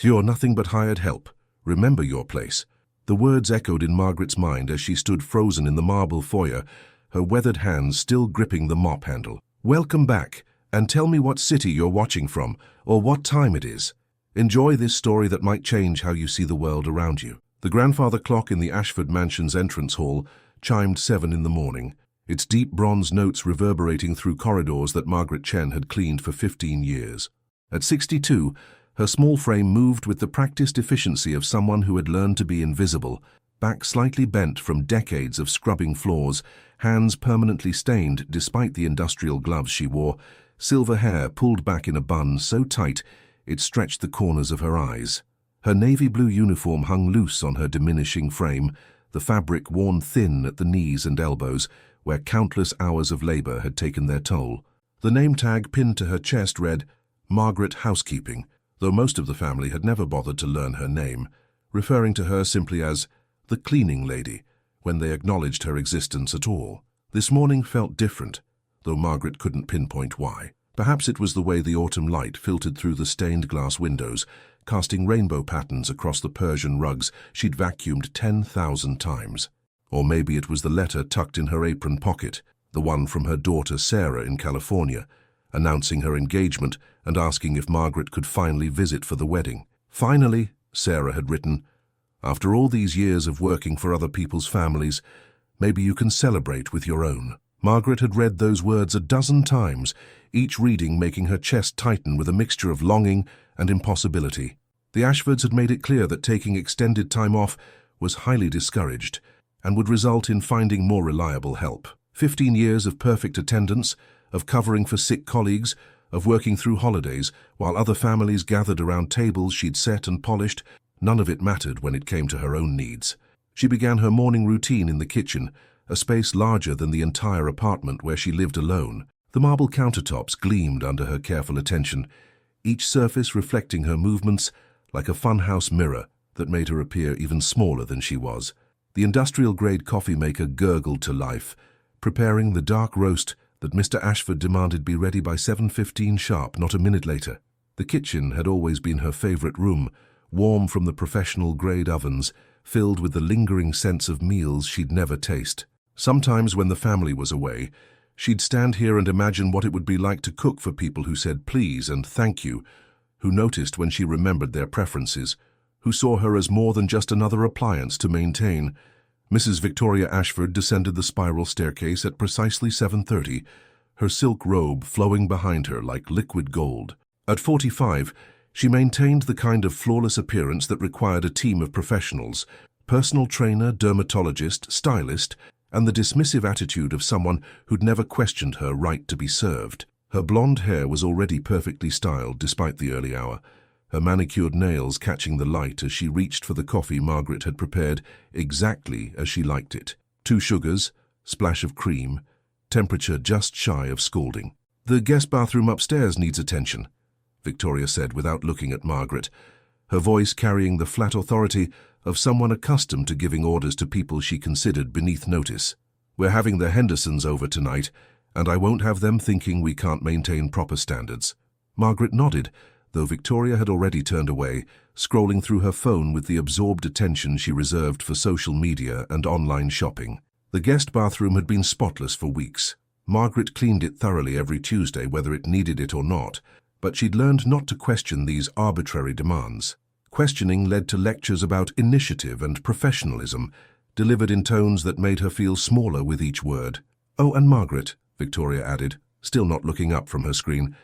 You're nothing but hired help. Remember your place." The words echoed in Margaret's mind as she stood frozen in the marble foyer, her weathered hands still gripping the mop handle. "Welcome back, and tell me what city you're watching from, or what time it is. Enjoy this story that might change how you see the world around you." The grandfather clock in the Ashford Mansion's entrance hall chimed 7 in the morning, its deep bronze notes reverberating through corridors that Margaret Chen had cleaned for 15 years. At 62, her small frame moved with the practiced efficiency of someone who had learned to be invisible, back slightly bent from decades of scrubbing floors, hands permanently stained despite the industrial gloves she wore, silver hair pulled back in a bun so tight it stretched the corners of her eyes. Her navy blue uniform hung loose on her diminishing frame, the fabric worn thin at the knees and elbows, where countless hours of labor had taken their toll. The name tag pinned to her chest read, "Margaret Housekeeping," though most of the family had never bothered to learn her name, referring to her simply as the cleaning lady, when they acknowledged her existence at all. This morning felt different, though Margaret couldn't pinpoint why. Perhaps it was the way the autumn light filtered through the stained glass windows, casting rainbow patterns across the Persian rugs she'd vacuumed 10,000 times. Or maybe it was the letter tucked in her apron pocket, the one from her daughter Sarah in California, announcing her engagement and asking if Margaret could finally visit for the wedding. "Finally," Sarah had written, "after all these years of working for other people's families, maybe you can celebrate with your own." Margaret had read those words a dozen times, each reading making her chest tighten with a mixture of longing and impossibility. The Ashfords had made it clear that taking extended time off was highly discouraged and would result in finding more reliable help. 15 years of perfect attendance, of covering for sick colleagues, of working through holidays while other families gathered around tables she'd set and polished, none of it mattered when it came to her own needs. She began her morning routine in the kitchen, a space larger than the entire apartment where she lived alone. The marble countertops gleamed under her careful attention, each surface reflecting her movements like a funhouse mirror that made her appear even smaller than she was. The industrial-grade coffee maker gurgled to life, preparing the dark roast that Mr. Ashford demanded be ready by 7:15 sharp, not a minute later. The kitchen had always been her favorite room, warm from the professional-grade ovens, filled with the lingering sense of meals she'd never taste. Sometimes when the family was away, she'd stand here and imagine what it would be like to cook for people who said please and thank you, who noticed when she remembered their preferences, who saw her as more than just another appliance to maintain. Mrs. Victoria Ashford descended the spiral staircase at precisely 7:30, her silk robe flowing behind her like liquid gold. At 45, she maintained the kind of flawless appearance that required a team of professionals, personal trainer, dermatologist, stylist, and the dismissive attitude of someone who'd never questioned her right to be served. Her blonde hair was already perfectly styled despite the early hour, her manicured nails catching the light as she reached for the coffee Margaret had prepared exactly as she liked it. 2 sugars, splash of cream, temperature just shy of scalding. "The guest bathroom upstairs needs attention," Victoria said without looking at Margaret, her voice carrying the flat authority of someone accustomed to giving orders to people she considered beneath notice. "We're having the Hendersons over tonight, and I won't have them thinking we can't maintain proper standards." Margaret nodded, though Victoria had already turned away, scrolling through her phone with the absorbed attention she reserved for social media and online shopping. The guest bathroom had been spotless for weeks. Margaret cleaned it thoroughly every Tuesday, whether it needed it or not, but she'd learned not to question these arbitrary demands. Questioning led to lectures about initiative and professionalism, delivered in tones that made her feel smaller with each word. "Oh, and Margaret," Victoria added, still not looking up from her screen,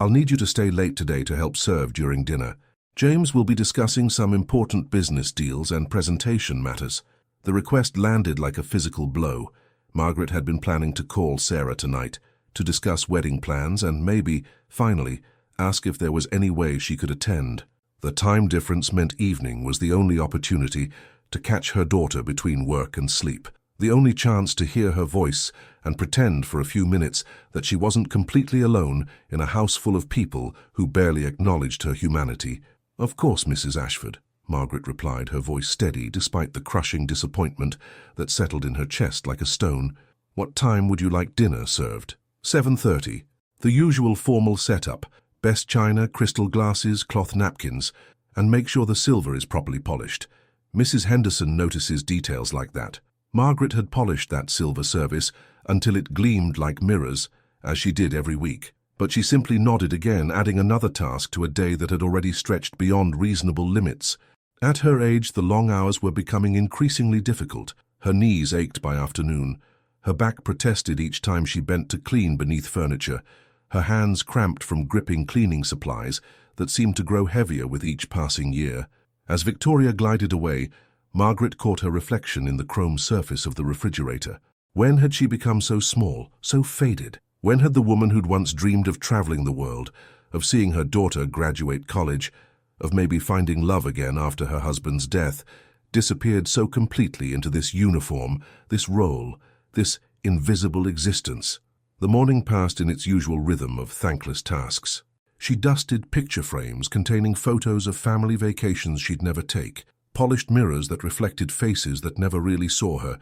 "I'll need you to stay late today to help serve during dinner. James will be discussing some important business deals and presentation matters." The request landed like a physical blow. Margaret had been planning to call Sarah tonight, to discuss wedding plans and maybe, finally, ask if there was any way she could attend. The time difference meant evening was the only opportunity to catch her daughter between work and sleep, the only chance to hear her voice and pretend for a few minutes that she wasn't completely alone in a house full of people who barely acknowledged her humanity. "Of course, Mrs. Ashford," Margaret replied, her voice steady despite the crushing disappointment that settled in her chest like a stone. "What time would you like dinner served?" 7:30. The usual formal setup: best china, crystal glasses, cloth napkins, And make sure the silver is properly polished. Mrs. Henderson notices details like that. Margaret had polished that silver service until it gleamed like mirrors, as she did every week. But she simply nodded again, adding another task to a day that had already stretched beyond reasonable limits. At her age, the long hours were becoming increasingly difficult. Her knees ached by afternoon. Her back protested each time she bent to clean beneath furniture. Her hands cramped from gripping cleaning supplies that seemed to grow heavier with each passing year. As Victoria glided away, Margaret caught her reflection in the chrome surface of the refrigerator. When had she become so small, so faded? When had the woman who'd once dreamed of traveling the world, of seeing her daughter graduate college, of maybe finding love again after her husband's death, disappeared so completely into this uniform, this role, this invisible existence? The morning passed in its usual rhythm of thankless tasks. She dusted picture frames containing photos of family vacations she'd never take, polished mirrors that reflected faces that never really saw her,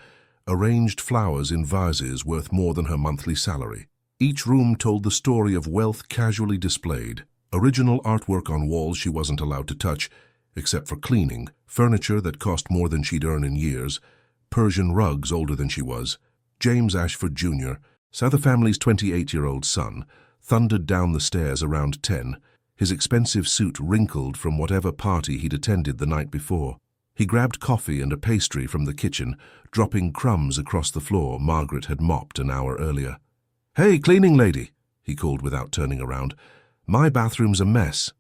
arranged flowers in vases worth more than her monthly salary. Each room told the story of wealth casually displayed. Original artwork on walls she wasn't allowed to touch, except for cleaning, furniture that cost more than she'd earn in years, Persian rugs older than she was. James Ashford Jr., so the family's 28-year-old son, thundered down the stairs around 10, his expensive suit wrinkled from whatever party he'd attended the night before. He grabbed coffee and a pastry from the kitchen, dropping crumbs across the floor Margaret had mopped an hour earlier. "Hey, cleaning lady," he called without turning around. "My bathroom's a mess.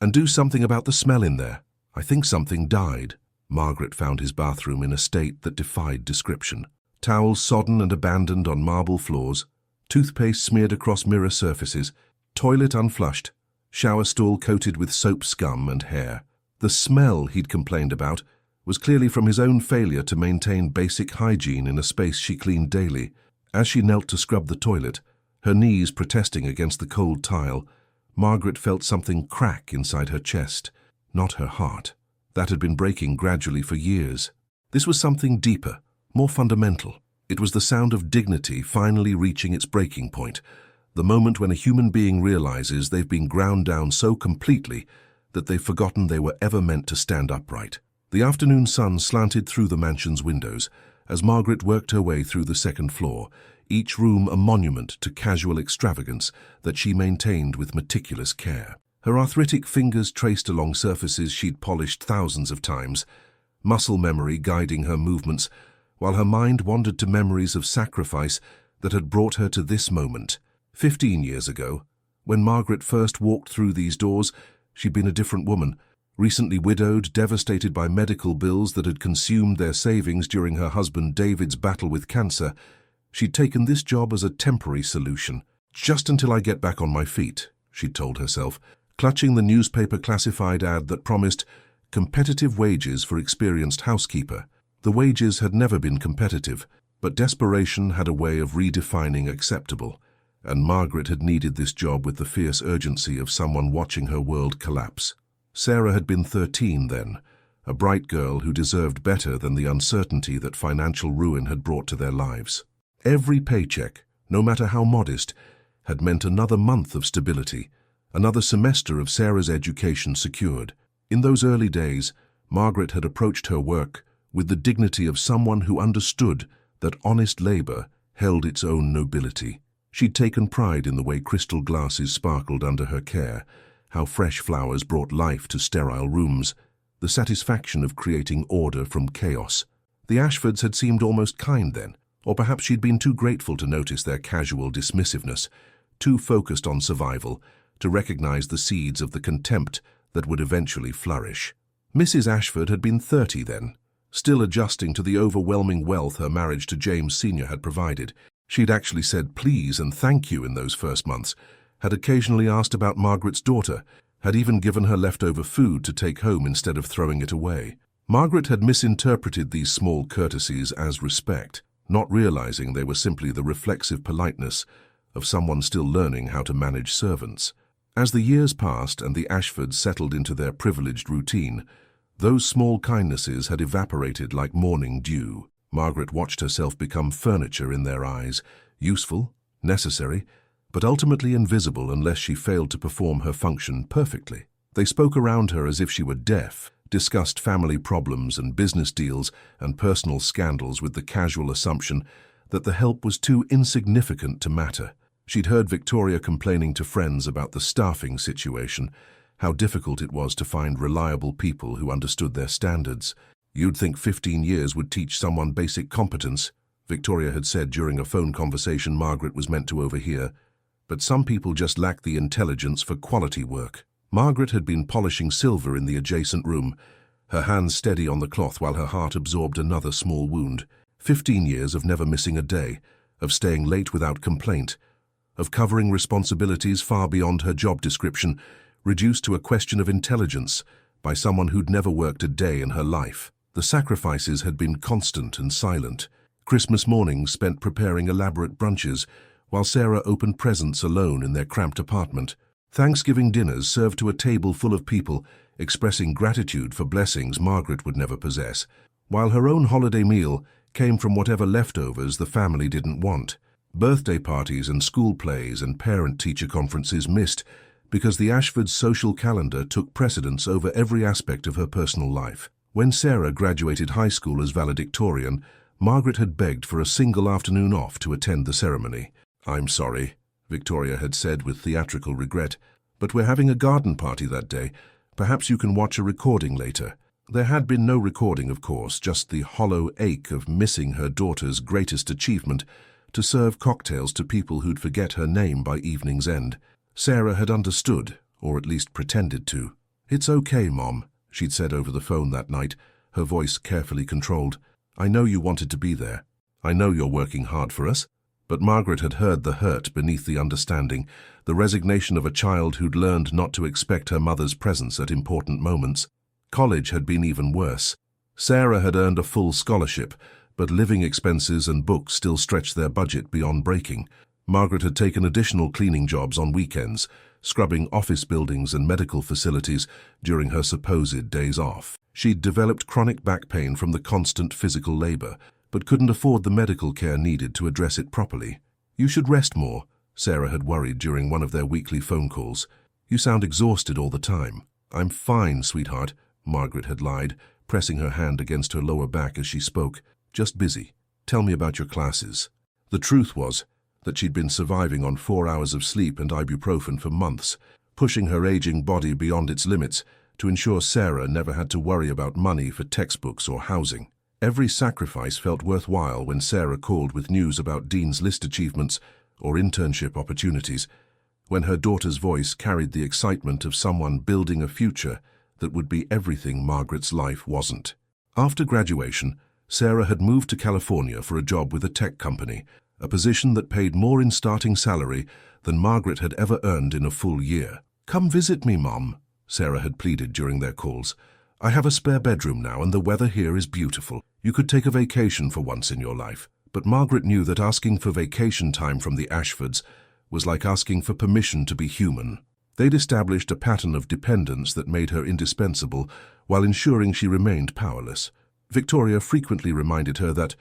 And do something about the smell in there. I think something died." Margaret found his bathroom in a state that defied description. Towels sodden and abandoned on marble floors, toothpaste smeared across mirror surfaces, toilet unflushed, shower stool coated with soap scum and hair. The smell he'd complained about was clearly from his own failure to maintain basic hygiene in a space she cleaned daily. As she knelt to scrub the toilet, her knees protesting against the cold tile, Margaret felt something crack inside her chest, not her heart. That had been breaking gradually for years. This was something deeper, more fundamental. It was the sound of dignity finally reaching its breaking point, the moment when a human being realizes they've been ground down so completely that they've forgotten they were ever meant to stand upright. The afternoon sun slanted through the mansion's windows as Margaret worked her way through the second floor, each room a monument to casual extravagance that she maintained with meticulous care. Her arthritic fingers traced along surfaces she'd polished thousands of times, muscle memory guiding her movements, while her mind wandered to memories of sacrifice that had brought her to this moment. 15 years ago, when Margaret first walked through these doors, she'd been a different woman, recently widowed, devastated by medical bills that had consumed their savings during her husband David's battle with cancer. She'd taken this job as a temporary solution. "Just until I get back on my feet," she'd told herself, clutching the newspaper classified ad that promised competitive wages for experienced housekeeper. The wages had never been competitive, but desperation had a way of redefining acceptable, and Margaret had needed this job with the fierce urgency of someone watching her world collapse. Sarah had been 13 then, a bright girl who deserved better than the uncertainty that financial ruin had brought to their lives. Every paycheck, no matter how modest, had meant another month of stability, another semester of Sarah's education secured. In those early days, Margaret had approached her work with the dignity of someone who understood that honest labor held its own nobility. She'd taken pride in the way crystal glasses sparkled under her care, how fresh flowers brought life to sterile rooms, the satisfaction of creating order from chaos. The Ashfords had seemed almost kind then, or perhaps she'd been too grateful to notice their casual dismissiveness, too focused on survival to recognize the seeds of the contempt that would eventually flourish. Mrs. Ashford had been 30 then, still adjusting to the overwhelming wealth her marriage to James Sr. had provided. She'd actually said please and thank you in those first months, had occasionally asked about Margaret's daughter, had even given her leftover food to take home instead of throwing it away. Margaret had misinterpreted these small courtesies as respect, not realizing they were simply the reflexive politeness of someone still learning how to manage servants. As the years passed and the Ashfords settled into their privileged routine, those small kindnesses had evaporated like morning dew. Margaret watched herself become furniture in their eyes, useful, necessary, but ultimately invisible unless she failed to perform her function perfectly. They spoke around her as if she were deaf, discussed family problems and business deals and personal scandals with the casual assumption that the help was too insignificant to matter. She'd heard Victoria complaining to friends about the staffing situation, how difficult it was to find reliable people who understood their standards. "You'd think 15 years would teach someone basic competence," Victoria had said during a phone conversation Margaret was meant to overhear. "But some people just lack the intelligence for quality work." Margaret had been polishing silver in the adjacent room, her hands steady on the cloth while her heart absorbed another small wound. 15 years of never missing a day, of staying late without complaint, of covering responsibilities far beyond her job description, reduced to a question of intelligence by someone who'd never worked a day in her life. The sacrifices had been constant and silent. Christmas mornings spent preparing elaborate brunches, while Sarah opened presents alone in their cramped apartment. Thanksgiving dinners served to a table full of people, expressing gratitude for blessings Margaret would never possess, while her own holiday meal came from whatever leftovers the family didn't want. Birthday parties and school plays and parent-teacher conferences missed because the Ashfords' social calendar took precedence over every aspect of her personal life. When Sarah graduated high school as valedictorian, Margaret had begged for a single afternoon off to attend the ceremony. "I'm sorry," Victoria had said with theatrical regret, "but we're having a garden party that day. Perhaps you can watch a recording later." There had been no recording, of course, just the hollow ache of missing her daughter's greatest achievement, to serve cocktails to people who'd forget her name by evening's end. Sarah had understood, or at least pretended to. "It's okay, Mom," she'd said over the phone that night, her voice carefully controlled. "I know you wanted to be there. I know you're working hard for us." But Margaret had heard the hurt beneath the understanding, the resignation of a child who'd learned not to expect her mother's presence at important moments. College had been even worse. Sarah had earned a full scholarship, but living expenses and books still stretched their budget beyond breaking. Margaret had taken additional cleaning jobs on weekends, scrubbing office buildings and medical facilities during her supposed days off. She'd developed chronic back pain from the constant physical labor, but couldn't afford the medical care needed to address it properly. "You should rest more," Sarah had worried during one of their weekly phone calls. "You sound exhausted all the time." "I'm fine, sweetheart," Margaret had lied, pressing her hand against her lower back as she spoke. "Just busy. Tell me about your classes." The truth was that she'd been surviving on 4 hours of sleep and ibuprofen for months, pushing her aging body beyond its limits to ensure Sarah never had to worry about money for textbooks or housing. Every sacrifice felt worthwhile when Sarah called with news about Dean's List achievements or internship opportunities, when her daughter's voice carried the excitement of someone building a future that would be everything Margaret's life wasn't. After graduation, Sarah had moved to California for a job with a tech company, a position that paid more in starting salary than Margaret had ever earned in a full year. "Come visit me, Mom," Sarah had pleaded during their calls. "I have a spare bedroom now and the weather here is beautiful. You could take a vacation for once in your life." But Margaret knew that asking for vacation time from the Ashfords was like asking for permission to be human. They'd established a pattern of dependence that made her indispensable while ensuring she remained powerless. Victoria frequently reminded her that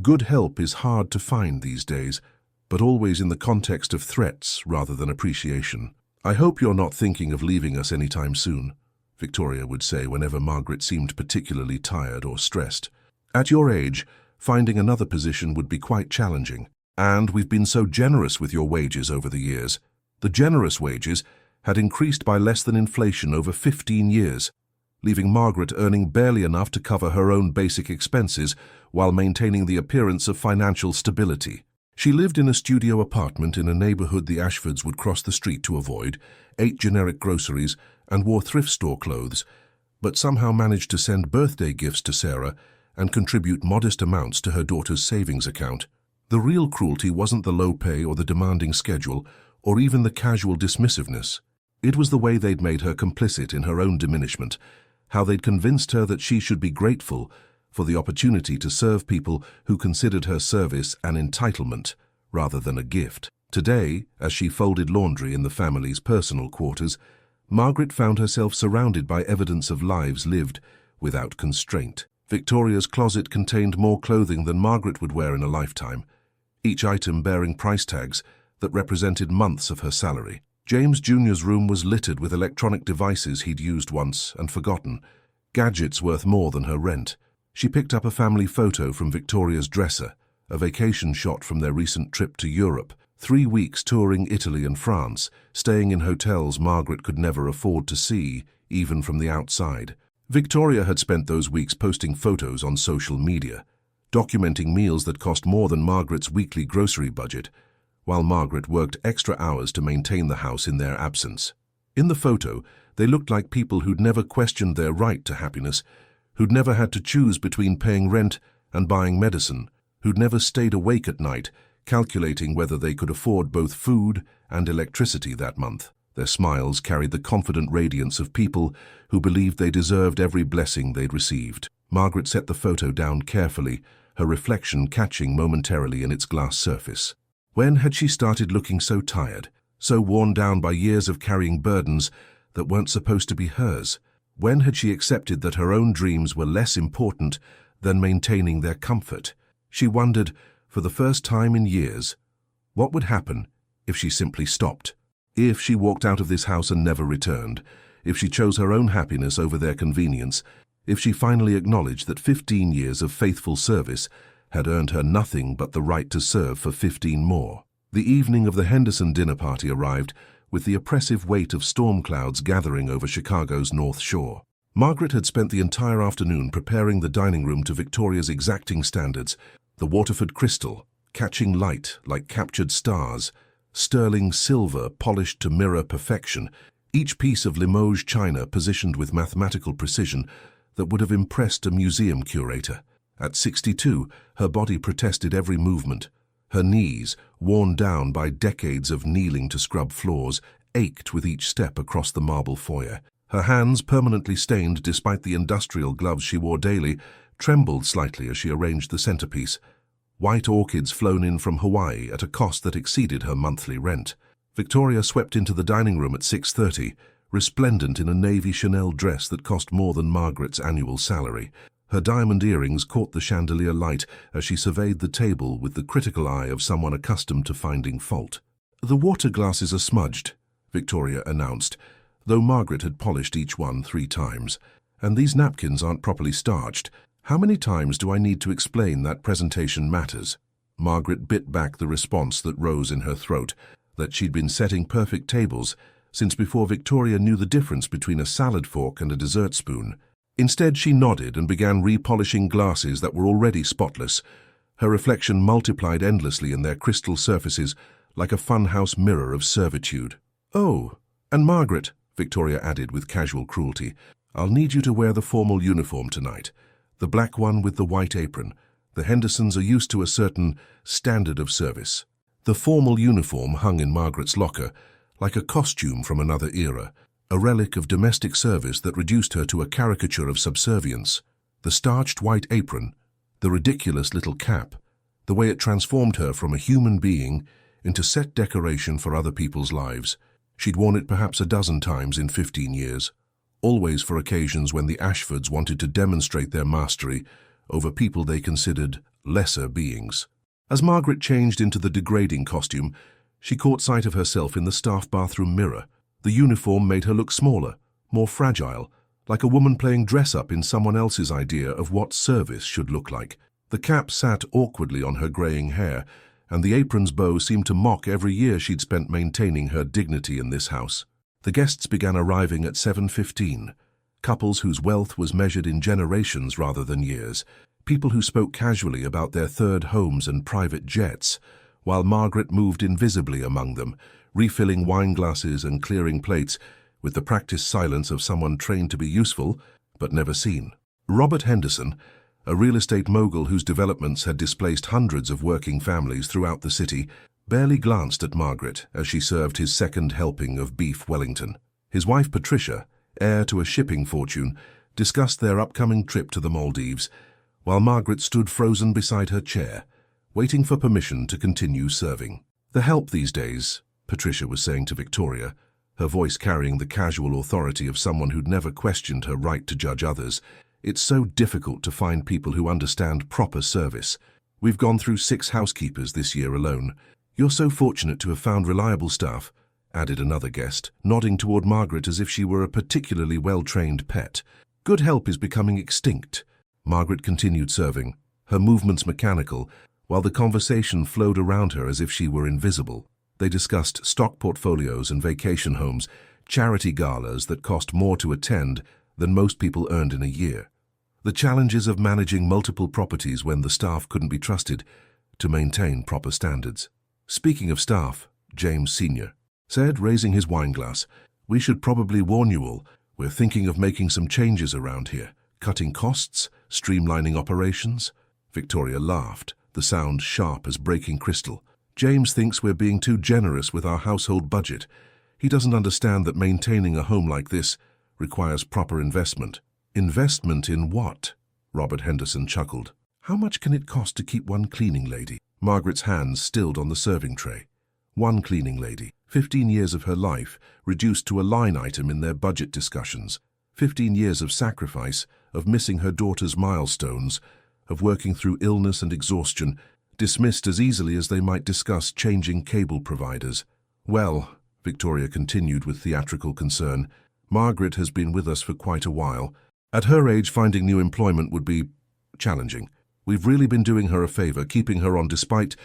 good help is hard to find these days, but always in the context of threats rather than appreciation. "I hope you're not thinking of leaving us anytime soon," Victoria would say whenever Margaret seemed particularly tired or stressed. "At your age, finding another position would be quite challenging. And we've been so generous with your wages over the years." The generous wages had increased by less than inflation over 15 years, leaving Margaret earning barely enough to cover her own basic expenses while maintaining the appearance of financial stability. She lived in a studio apartment in a neighborhood the Ashfords would cross the street to avoid, ate generic groceries, and wore thrift store clothes, but somehow managed to send birthday gifts to Sarah and contribute modest amounts to her daughter's savings account. The real cruelty wasn't the low pay or the demanding schedule, or even the casual dismissiveness. It was the way they'd made her complicit in her own diminishment, how they'd convinced her that she should be grateful for the opportunity to serve people who considered her service an entitlement rather than a gift. Today, as she folded laundry in the family's personal quarters, Margaret found herself surrounded by evidence of lives lived without constraint. Victoria's closet contained more clothing than Margaret would wear in a lifetime, each item bearing price tags that represented months of her salary. James Jr.'s room was littered with electronic devices he'd used once and forgotten, gadgets worth more than her rent. She picked up a family photo from Victoria's dresser, a vacation shot from their recent trip to Europe, 3 weeks touring Italy and France, staying in hotels Margaret could never afford to see, even from the outside. Victoria had spent those weeks posting photos on social media, documenting meals that cost more than Margaret's weekly grocery budget, while Margaret worked extra hours to maintain the house in their absence. In the photo, they looked like people who'd never questioned their right to happiness, who'd never had to choose between paying rent and buying medicine, who'd never stayed awake at night, calculating whether they could afford both food and electricity that month. Their smiles carried the confident radiance of people who believed they deserved every blessing they'd received. Margaret set the photo down carefully, her reflection catching momentarily in its glass surface. When had she started looking so tired, so worn down by years of carrying burdens that weren't supposed to be hers? When had she accepted that her own dreams were less important than maintaining their comfort? She wondered, for the first time in years, what would happen if she simply stopped? If she walked out of this house and never returned, if she chose her own happiness over their convenience, if she finally acknowledged that 15 years of faithful service had earned her nothing but the right to serve for 15 more. The evening of the Henderson dinner party arrived with the oppressive weight of storm clouds gathering over Chicago's North Shore. Margaret had spent the entire afternoon preparing the dining room to Victoria's exacting standards, the Waterford crystal, catching light like captured stars, sterling silver polished to mirror perfection, each piece of Limoges china positioned with mathematical precision that would have impressed a museum curator. At 62, her body protested every movement. Her knees, worn down by decades of kneeling to scrub floors, ached with each step across the marble foyer. Her hands, permanently stained despite the industrial gloves she wore daily, trembled slightly as she arranged the centerpiece. White orchids flown in from Hawaii at a cost that exceeded her monthly rent. Victoria swept into the dining room at 6:30, resplendent in a navy Chanel dress that cost more than Margaret's annual salary. Her diamond earrings caught the chandelier light as she surveyed the table with the critical eye of someone accustomed to finding fault. "The water glasses are smudged," Victoria announced, though Margaret had polished each one 3 times. "And these napkins aren't properly starched. How many times do I need to explain that presentation matters?" Margaret bit back the response that rose in her throat, that she'd been setting perfect tables since before Victoria knew the difference between a salad fork and a dessert spoon. Instead, she nodded and began repolishing glasses that were already spotless. Her reflection multiplied endlessly in their crystal surfaces like a funhouse mirror of servitude. "Oh, and Margaret," Victoria added with casual cruelty, "I'll need you to wear the formal uniform tonight. The black one with the white apron. The Hendersons are used to a certain standard of service." The formal uniform hung in Margaret's locker, like a costume from another era, a relic of domestic service that reduced her to a caricature of subservience. The starched white apron, the ridiculous little cap, the way it transformed her from a human being into set decoration for other people's lives. She'd worn it perhaps a dozen times in 15 years, always for occasions when the Ashfords wanted to demonstrate their mastery over people they considered lesser beings. As Margaret changed into the degrading costume, she caught sight of herself in the staff bathroom mirror. The uniform made her look smaller, more fragile, like a woman playing dress-up in someone else's idea of what service should look like. The cap sat awkwardly on her graying hair, and the apron's bow seemed to mock every year she'd spent maintaining her dignity in this house. The guests began arriving at 7:15, couples whose wealth was measured in generations rather than years, people who spoke casually about their third homes and private jets, while Margaret moved invisibly among them, refilling wine glasses and clearing plates with the practiced silence of someone trained to be useful but never seen. Robert Henderson, a real estate mogul whose developments had displaced hundreds of working families throughout the city, barely glanced at Margaret as she served his second helping of beef Wellington. His wife Patricia, heir to a shipping fortune, discussed their upcoming trip to the Maldives, while Margaret stood frozen beside her chair, waiting for permission to continue serving. "The help these days," Patricia was saying to Victoria, her voice carrying the casual authority of someone who'd never questioned her right to judge others. "It's so difficult to find people who understand proper service. We've gone through 6 housekeepers this year alone. You're so fortunate to have found reliable staff, added another guest, nodding toward Margaret as if she were a particularly well-trained pet. Good help is becoming extinct. Margaret continued serving, her movements mechanical, while the conversation flowed around her as if she were invisible. They discussed stock portfolios and vacation homes, charity galas that cost more to attend than most people earned in a year. The challenges of managing multiple properties when the staff couldn't be trusted to maintain proper standards. Speaking of staff, James Sr. said, raising his wineglass, "We should probably warn you all. We're thinking of making some changes around here, cutting costs, streamlining operations." Victoria laughed, the sound sharp as breaking crystal. "James thinks we're being too generous with our household budget. He doesn't understand that maintaining a home like this requires proper investment." "Investment in what?" Robert Henderson chuckled. "How much can it cost to keep one cleaning lady?" Margaret's hands stilled on the serving tray. One cleaning lady. 15 years of her life reduced to a line item in their budget discussions. 15 years of sacrifice, of missing her daughter's milestones, of working through illness and exhaustion, dismissed as easily as they might discuss changing cable providers. "Well," Victoria continued with theatrical concern, "Margaret has been with us for quite a while. At her age, finding new employment would be challenging. We've really been doing her a favor, keeping her on despite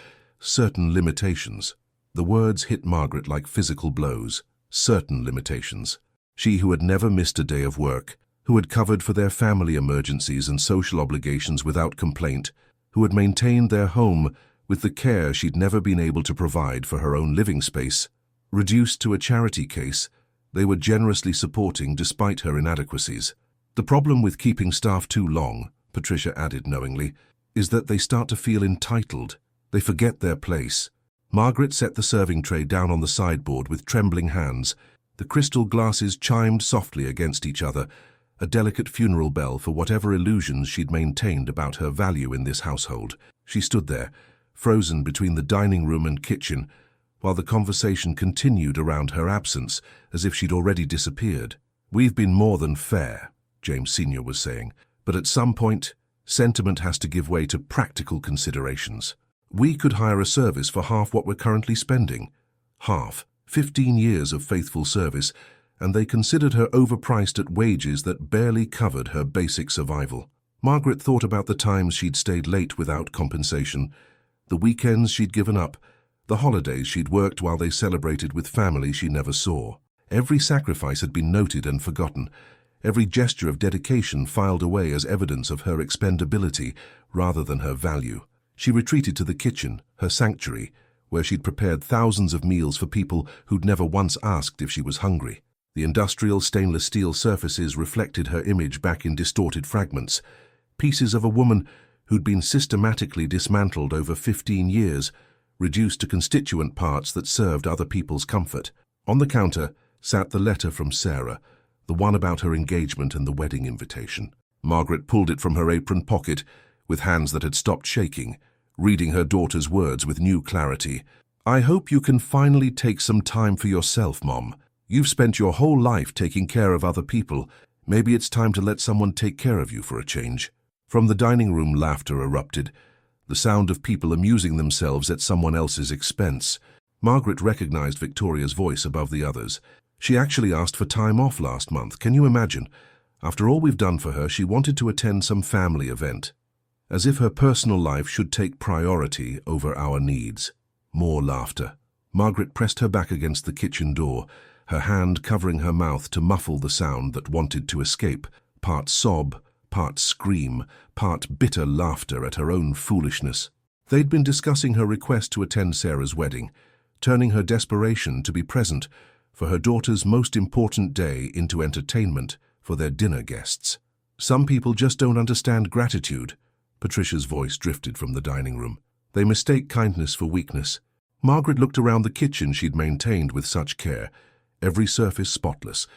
certain limitations." The words hit Margaret like physical blows. Certain limitations. She who had never missed a day of work, who had covered for their family emergencies and social obligations without complaint, who had maintained their home with the care she'd never been able to provide for her own living space. Reduced to a charity case, they were generously supporting despite her inadequacies. "The problem with keeping staff too long," Patricia added knowingly, "is that they start to feel entitled. They forget their place." Margaret set the serving tray down on the sideboard with trembling hands. The crystal glasses chimed softly against each other, a delicate funeral bell for whatever illusions she'd maintained about her value in this household. She stood there, frozen between the dining room and kitchen, while the conversation continued around her absence, as if she'd already disappeared. "We've been more than fair," James Sr. was saying, "but at some point, sentiment has to give way to practical considerations. We could hire a service for half what we're currently spending." Half. 15 years of faithful service, and they considered her overpriced at wages that barely covered her basic survival. Margaret thought about the times she'd stayed late without compensation, the weekends she'd given up, the holidays she'd worked while they celebrated with family she never saw. Every sacrifice had been noted and forgotten, every gesture of dedication filed away as evidence of her expendability rather than her value. She retreated to the kitchen, her sanctuary, where she'd prepared thousands of meals for people who'd never once asked if she was hungry. The industrial stainless steel surfaces reflected her image back in distorted fragments, pieces of a woman who'd been systematically dismantled over 15 years, reduced to constituent parts that served other people's comfort. On the counter sat the letter from Sarah, the one about her engagement and the wedding invitation. Margaret pulled it from her apron pocket with hands that had stopped shaking, reading her daughter's words with new clarity. "I hope you can finally take some time for yourself, Mom. You've spent your whole life taking care of other people. Maybe it's time to let someone take care of you for a change." From the dining room, laughter erupted, the sound of people amusing themselves at someone else's expense. Margaret recognized Victoria's voice above the others. "She actually asked for time off last month. Can you imagine? After all we've done for her, she wanted to attend some family event. As if her personal life should take priority over our needs." More laughter. Margaret pressed her back against the kitchen door, her hand covering her mouth to muffle the sound that wanted to escape, part sob, part scream, part bitter laughter at her own foolishness. They'd been discussing her request to attend Sarah's wedding, turning her desperation to be present for her daughter's most important day into entertainment for their dinner guests. "Some people just don't understand gratitude." Patricia's voice drifted from the dining room. "They mistake kindness for weakness." Margaret looked around the kitchen she'd maintained with such care, every surface spotless,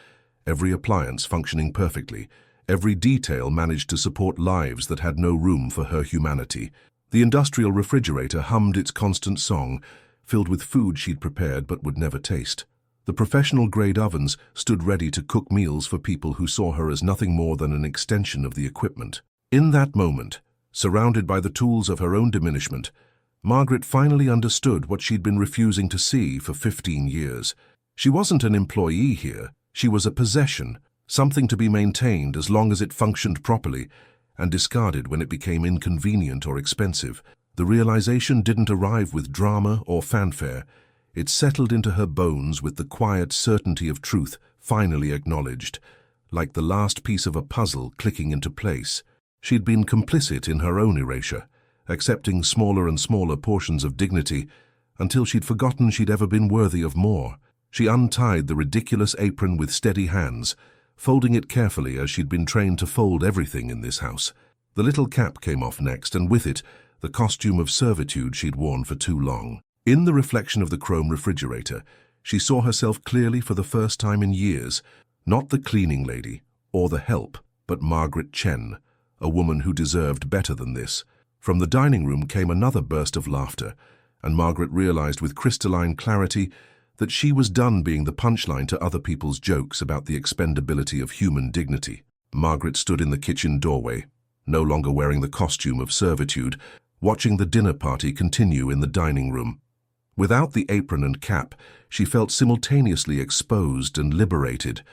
every appliance functioning perfectly, every detail managed to support lives that had no room for her humanity. The industrial refrigerator hummed its constant song, filled with food she'd prepared but would never taste. The professional-grade ovens stood ready to cook meals for people who saw her as nothing more than an extension of the equipment. In that moment, surrounded by the tools of her own diminishment, Margaret finally understood what she'd been refusing to see for 15 years. She wasn't an employee here. She was a possession, something to be maintained as long as it functioned properly, and discarded when it became inconvenient or expensive. The realization didn't arrive with drama or fanfare. It settled into her bones with the quiet certainty of truth finally acknowledged, like the last piece of a puzzle clicking into place. She'd been complicit in her own erasure, accepting smaller and smaller portions of dignity until she'd forgotten she'd ever been worthy of more. She untied the ridiculous apron with steady hands, folding it carefully as she'd been trained to fold everything in this house. The little cap came off next, and with it, the costume of servitude she'd worn for too long. In the reflection of the chrome refrigerator, she saw herself clearly for the first time in years, not the cleaning lady or the help, but Margaret Chen, a woman who deserved better than this. From the dining room came another burst of laughter, and Margaret realized with crystalline clarity that she was done being the punchline to other people's jokes about the expendability of human dignity. Margaret stood in the kitchen doorway, no longer wearing the costume of servitude, watching the dinner party continue in the dining room. Without the apron and cap, she felt simultaneously exposed and liberated,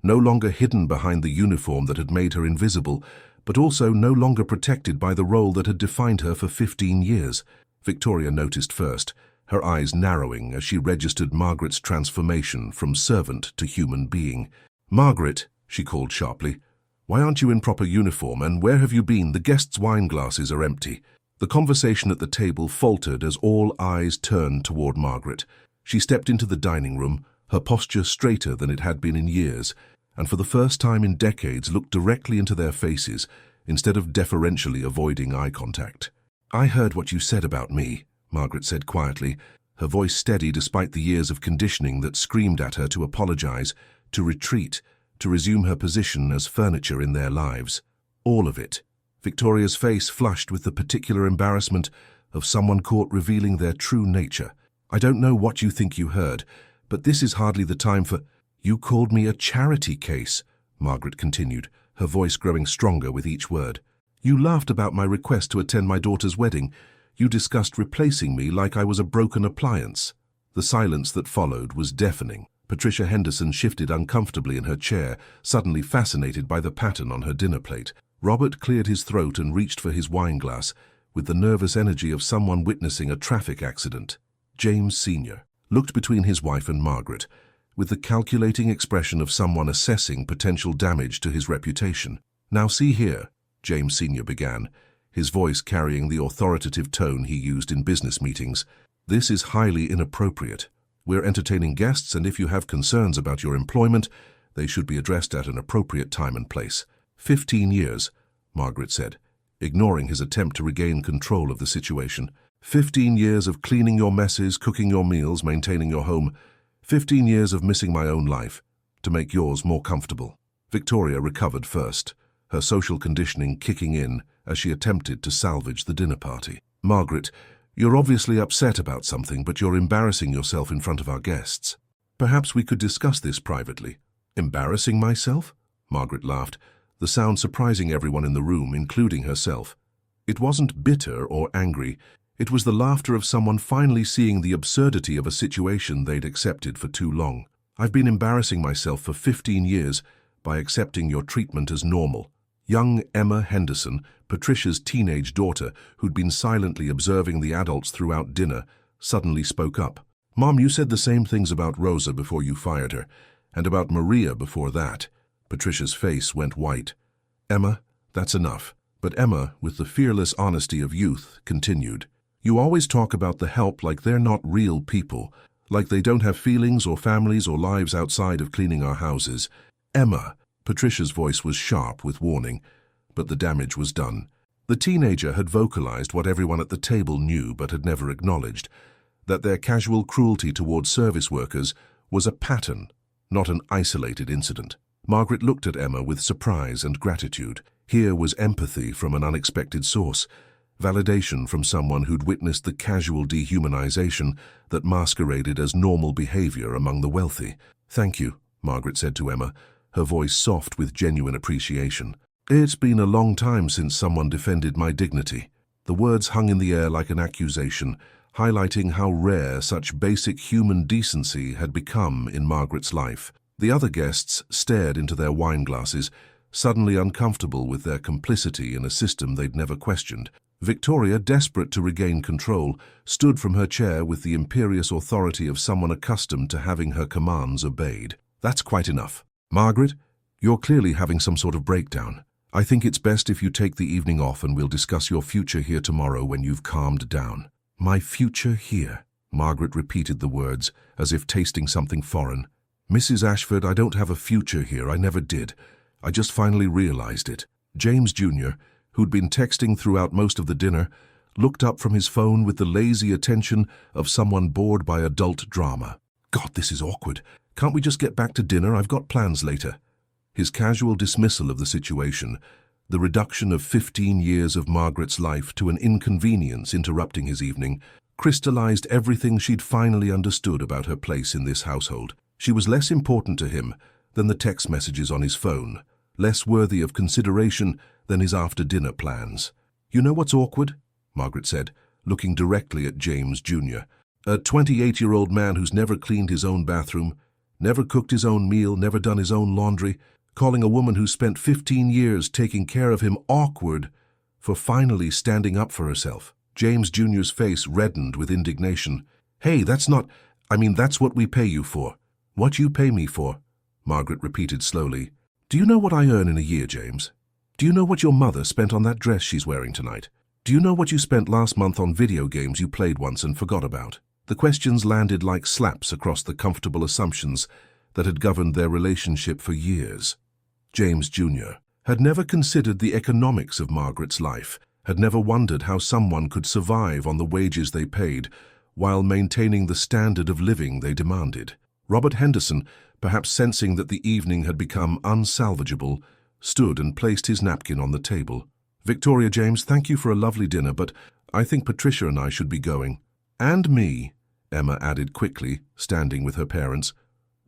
no longer hidden behind the uniform that had made her invisible, but also no longer protected by the role that had defined her for 15 years. Victoria noticed first, her eyes narrowing as she registered Margaret's transformation from servant to human being. "Margaret," she called sharply, "why aren't you in proper uniform, and where have you been? The guests' wine glasses are empty." The conversation at the table faltered as all eyes turned toward Margaret. She stepped into the dining room, her posture straighter than it had been in years, and for the first time in decades looked directly into their faces instead of deferentially avoiding eye contact. "I heard what you said about me," Margaret said quietly, her voice steady despite the years of conditioning that screamed at her to apologize, to retreat, to resume her position as furniture in their lives. All of it. Victoria's face flushed with the particular embarrassment of someone caught revealing their true nature. "I don't know what you think you heard, but this is hardly the time for—" "You called me a charity case," Margaret continued, her voice growing stronger with each word. "You laughed about my request to attend my daughter's wedding. You discussed replacing me like I was a broken appliance." The silence that followed was deafening. Patricia Henderson shifted uncomfortably in her chair, suddenly fascinated by the pattern on her dinner plate. Robert cleared his throat and reached for his wine glass, with the nervous energy of someone witnessing a traffic accident. James Sr. looked between his wife and Margaret, with the calculating expression of someone assessing potential damage to his reputation. "Now see here," James Sr. began, his voice carrying the authoritative tone he used in business meetings. "This is highly inappropriate. We're entertaining guests, and if you have concerns about your employment, they should be addressed at an appropriate time and place." 15 years, Margaret said, ignoring his attempt to regain control of the situation. 15 years of cleaning your messes, cooking your meals, maintaining your home. 15 years of missing my own life to make yours more comfortable. Victoria recovered first, her social conditioning kicking in as she attempted to salvage the dinner party. "Margaret, you're obviously upset about something, but you're embarrassing yourself in front of our guests. Perhaps we could discuss this privately." "Embarrassing myself?" Margaret laughed, the sound surprising everyone in the room, including herself. It wasn't bitter or angry. It was the laughter of someone finally seeing the absurdity of a situation they'd accepted for too long. "I've been embarrassing myself for 15 years by accepting your treatment as normal." Young Emma Henderson, Patricia's teenage daughter, who'd been silently observing the adults throughout dinner, suddenly spoke up. "Mom, you said the same things about Rosa before you fired her, and about Maria before that." Patricia's face went white. "Emma, that's enough." But Emma, with the fearless honesty of youth, continued. "You always talk about the help like they're not real people, like they don't have feelings or families or lives outside of cleaning our houses." "Emma," Patricia's voice was sharp with warning, but the damage was done. The teenager had vocalized what everyone at the table knew but had never acknowledged, that their casual cruelty towards service workers was a pattern, not an isolated incident. Margaret looked at Emma with surprise and gratitude. Here was empathy from an unexpected source, validation from someone who'd witnessed the casual dehumanization that masqueraded as normal behavior among the wealthy. "Thank you," Margaret said to Emma, her voice soft with genuine appreciation. "It's been a long time since someone defended my dignity." The words hung in the air like an accusation, highlighting how rare such basic human decency had become in Margaret's life. The other guests stared into their wine glasses, suddenly uncomfortable with their complicity in a system they'd never questioned. Victoria, desperate to regain control, stood from her chair with the imperious authority of someone accustomed to having her commands obeyed. "That's quite enough. Margaret, you're clearly having some sort of breakdown. I think it's best if you take the evening off and we'll discuss your future here tomorrow when you've calmed down." "My future here," Margaret repeated the words, as if tasting something foreign. "Mrs. Ashford, I don't have a future here. I never did. I just finally realized it." James Jr., who'd been texting throughout most of the dinner, looked up from his phone with the lazy attention of someone bored by adult drama. "God, this is awkward. Can't we just get back to dinner? I've got plans later." His casual dismissal of the situation, the reduction of 15 years of Margaret's life to an inconvenience interrupting his evening, crystallized everything she'd finally understood about her place in this household. She was less important to him than the text messages on his phone, less worthy of consideration than his after-dinner plans. "You know what's awkward?" Margaret said, looking directly at James Jr. "A 28-year-old man who's never cleaned his own bathroom, never cooked his own meal, never done his own laundry, calling a woman who spent 15 years taking care of him awkward for finally standing up for herself." James Jr.'s face reddened with indignation. "Hey, that's what we pay you for." "What you pay me for?" Margaret repeated slowly. "Do you know what I earn in a year, James? Do you know what your mother spent on that dress she's wearing tonight? Do you know what you spent last month on video games you played once and forgot about?" The questions landed like slaps across the comfortable assumptions that had governed their relationship for years. James Jr. had never considered the economics of Margaret's life, had never wondered how someone could survive on the wages they paid while maintaining the standard of living they demanded. Robert Henderson, perhaps sensing that the evening had become unsalvageable, stood and placed his napkin on the table. "Victoria, James, thank you for a lovely dinner, but I think Patricia and I should be going." "And me," Emma added quickly, standing with her parents.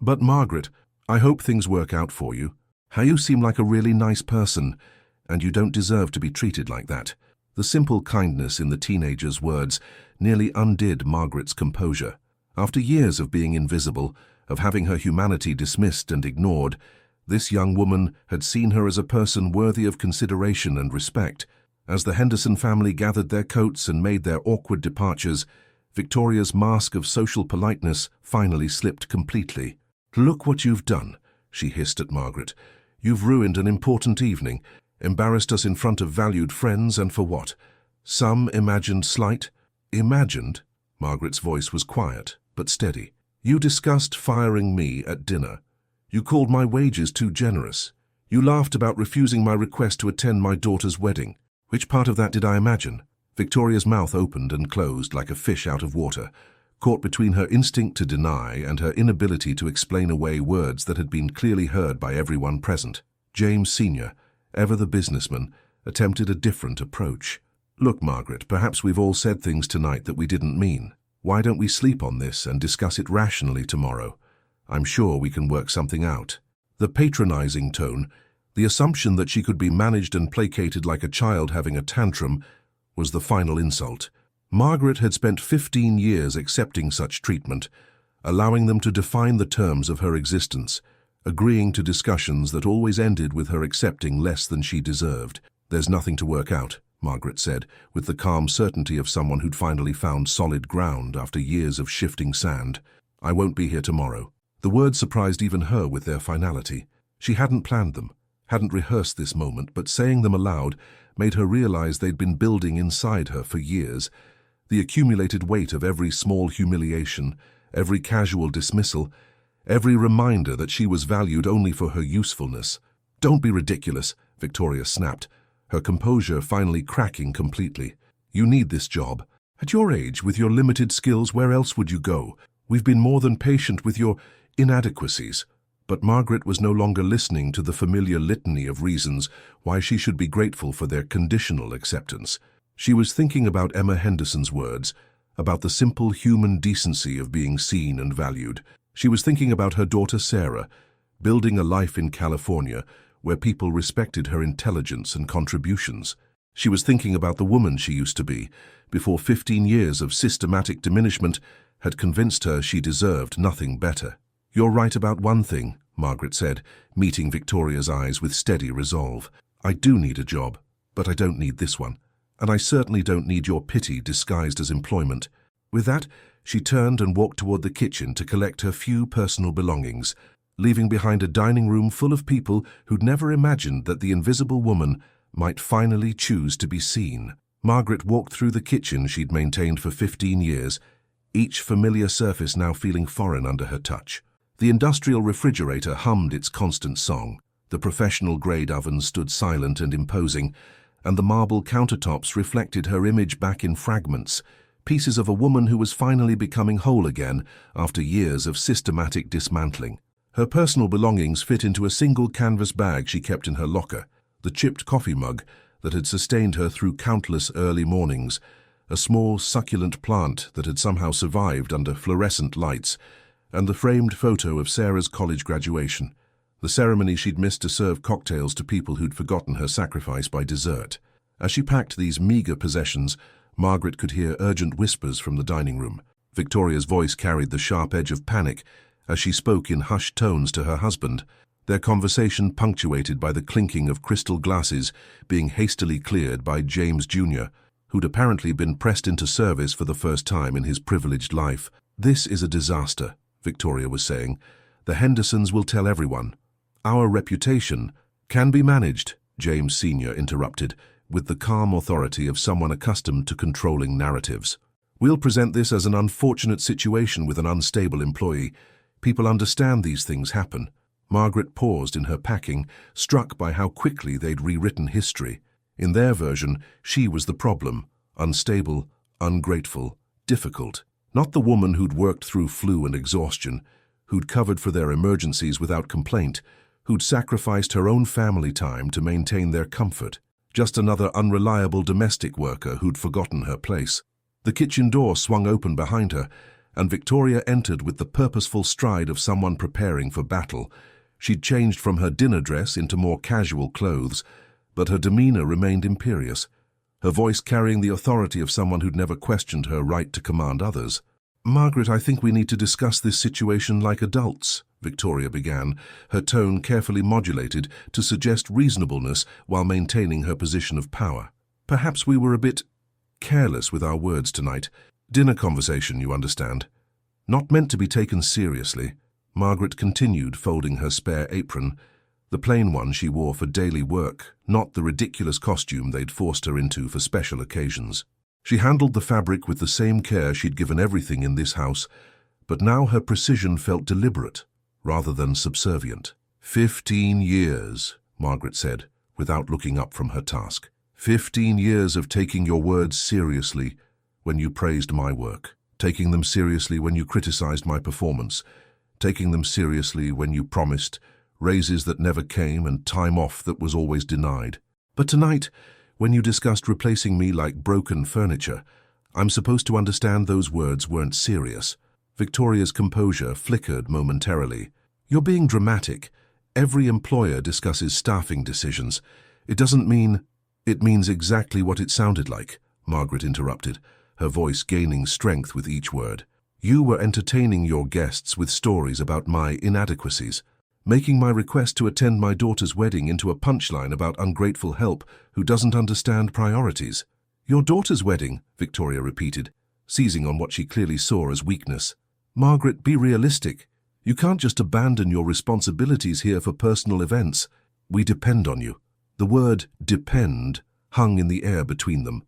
"But Margaret, I hope things work out for you. How you seem like a really nice person, and you don't deserve to be treated like that." The simple kindness in the teenager's words nearly undid Margaret's composure. After years of being invisible, of having her humanity dismissed and ignored, this young woman had seen her as a person worthy of consideration and respect. As the Henderson family gathered their coats and made their awkward departures, Victoria's mask of social politeness finally slipped completely. "Look what you've done," she hissed at Margaret. "You've ruined an important evening, embarrassed us in front of valued friends, and for what? Some imagined slight?" "Imagined?" Margaret's voice was quiet, but steady. "You discussed firing me at dinner. You called my wages too generous. You laughed about refusing my request to attend my daughter's wedding. Which part of that did I imagine?" Victoria's mouth opened and closed like a fish out of water, caught between her instinct to deny and her inability to explain away words that had been clearly heard by everyone present. James Sr., ever the businessman, attempted a different approach. "Look, Margaret, perhaps we've all said things tonight that we didn't mean. Why don't we sleep on this and discuss it rationally tomorrow? I'm sure we can work something out." The patronizing tone, the assumption that she could be managed and placated like a child having a tantrum, was the final insult. Margaret had spent 15 years accepting such treatment, allowing them to define the terms of her existence, agreeing to discussions that always ended with her accepting less than she deserved. "There's nothing to work out," Margaret said, with the calm certainty of someone who'd finally found solid ground after years of shifting sand. "I won't be here tomorrow." The words surprised even her with their finality. She hadn't planned them, hadn't rehearsed this moment, but saying them aloud made her realize they'd been building inside her for years. The accumulated weight of every small humiliation, every casual dismissal, every reminder that she was valued only for her usefulness. "Don't be ridiculous," Victoria snapped, her composure finally cracking completely. "You need this job. At your age, with your limited skills, where else would you go? We've been more than patient with your inadequacies." But Margaret was no longer listening to the familiar litany of reasons why she should be grateful for their conditional acceptance. She was thinking about Emma Henderson's words, about the simple human decency of being seen and valued. She was thinking about her daughter Sarah, building a life in California where people respected her intelligence and contributions. She was thinking about the woman she used to be, before 15 years of systematic diminishment had convinced her she deserved nothing better. "You're right about one thing," Margaret said, meeting Victoria's eyes with steady resolve. "I do need a job, but I don't need this one. And I certainly don't need your pity disguised as employment." With that, she turned and walked toward the kitchen to collect her few personal belongings, leaving behind a dining room full of people who'd never imagined that the invisible woman might finally choose to be seen. Margaret walked through the kitchen she'd maintained for 15 years, each familiar surface now feeling foreign under her touch. The industrial refrigerator hummed its constant song, the professional-grade oven stood silent and imposing, and the marble countertops reflected her image back in fragments, pieces of a woman who was finally becoming whole again after years of systematic dismantling. Her personal belongings fit into a single canvas bag she kept in her locker, the chipped coffee mug that had sustained her through countless early mornings, a small succulent plant that had somehow survived under fluorescent lights, and the framed photo of Sarah's college graduation, the ceremony she'd missed to serve cocktails to people who'd forgotten her sacrifice by dessert. As she packed these meager possessions, Margaret could hear urgent whispers from the dining room. Victoria's voice carried the sharp edge of panic as she spoke in hushed tones to her husband, their conversation punctuated by the clinking of crystal glasses being hastily cleared by James Jr., who'd apparently been pressed into service for the first time in his privileged life. "This is a disaster," Victoria was saying. "The Hendersons will tell everyone." "Our reputation can be managed," James Sr. interrupted, with the calm authority of someone accustomed to controlling narratives. "We'll present this as an unfortunate situation with an unstable employee. People understand these things happen." Margaret paused in her packing, struck by how quickly they'd rewritten history. In their version, she was the problem, unstable, ungrateful, difficult. Not the woman who'd worked through flu and exhaustion, who'd covered for their emergencies without complaint, who'd sacrificed her own family time to maintain their comfort. Just another unreliable domestic worker who'd forgotten her place. The kitchen door swung open behind her, and Victoria entered with the purposeful stride of someone preparing for battle. She'd changed from her dinner dress into more casual clothes, but her demeanor remained imperious, her voice carrying the authority of someone who'd never questioned her right to command others. "Margaret, I think we need to discuss this situation like adults," Victoria began, her tone carefully modulated to suggest reasonableness while maintaining her position of power. "Perhaps we were a bit careless with our words tonight. Dinner conversation, you understand. Not meant to be taken seriously." Margaret continued, folding her spare apron, the plain one she wore for daily work, not the ridiculous costume they'd forced her into for special occasions. She handled the fabric with the same care she'd given everything in this house, but now her precision felt deliberate, rather than subservient. 15 years, Margaret said, without looking up from her task. 15 years of taking your words seriously when you praised my work, taking them seriously when you criticized my performance, taking them seriously when you promised raises that never came and time off that was always denied. But tonight, when you discussed replacing me like broken furniture, I'm supposed to understand those words weren't serious. Victoria's composure flickered momentarily. "You're being dramatic. Every employer discusses staffing decisions. It doesn't mean—" "It means exactly what it sounded like," Margaret interrupted, her voice gaining strength with each word. "You were entertaining your guests with stories about my inadequacies, making my request to attend my daughter's wedding into a punchline about ungrateful help who doesn't understand priorities." "Your daughter's wedding," Victoria repeated, seizing on what she clearly saw as weakness. "Margaret, be realistic. You can't just abandon your responsibilities here for personal events. We depend on you." The word depend hung in the air between them,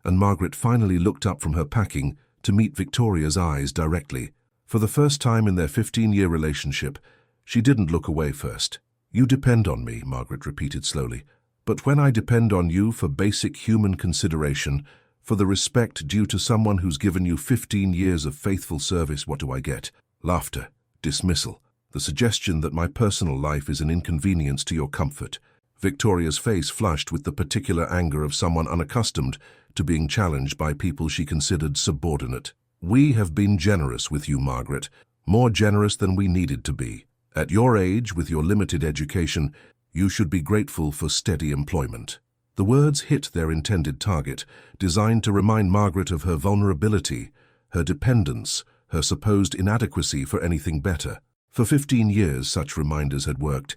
and Margaret finally looked up from her packing to meet Victoria's eyes directly. For the first time in their 15-year relationship, she didn't look away first. "You depend on me," Margaret repeated slowly. "But when I depend on you for basic human consideration, for the respect due to someone who's given you 15 years of faithful service, what do I get? Laughter, dismissal, the suggestion that my personal life is an inconvenience to your comfort." Victoria's face flushed with the particular anger of someone unaccustomed to being challenged by people she considered subordinate. "We have been generous with you, Margaret, more generous than we needed to be. At your age, with your limited education, you should be grateful for steady employment." The words hit their intended target, designed to remind Margaret of her vulnerability, her dependence, her supposed inadequacy for anything better. For 15 years such reminders had worked,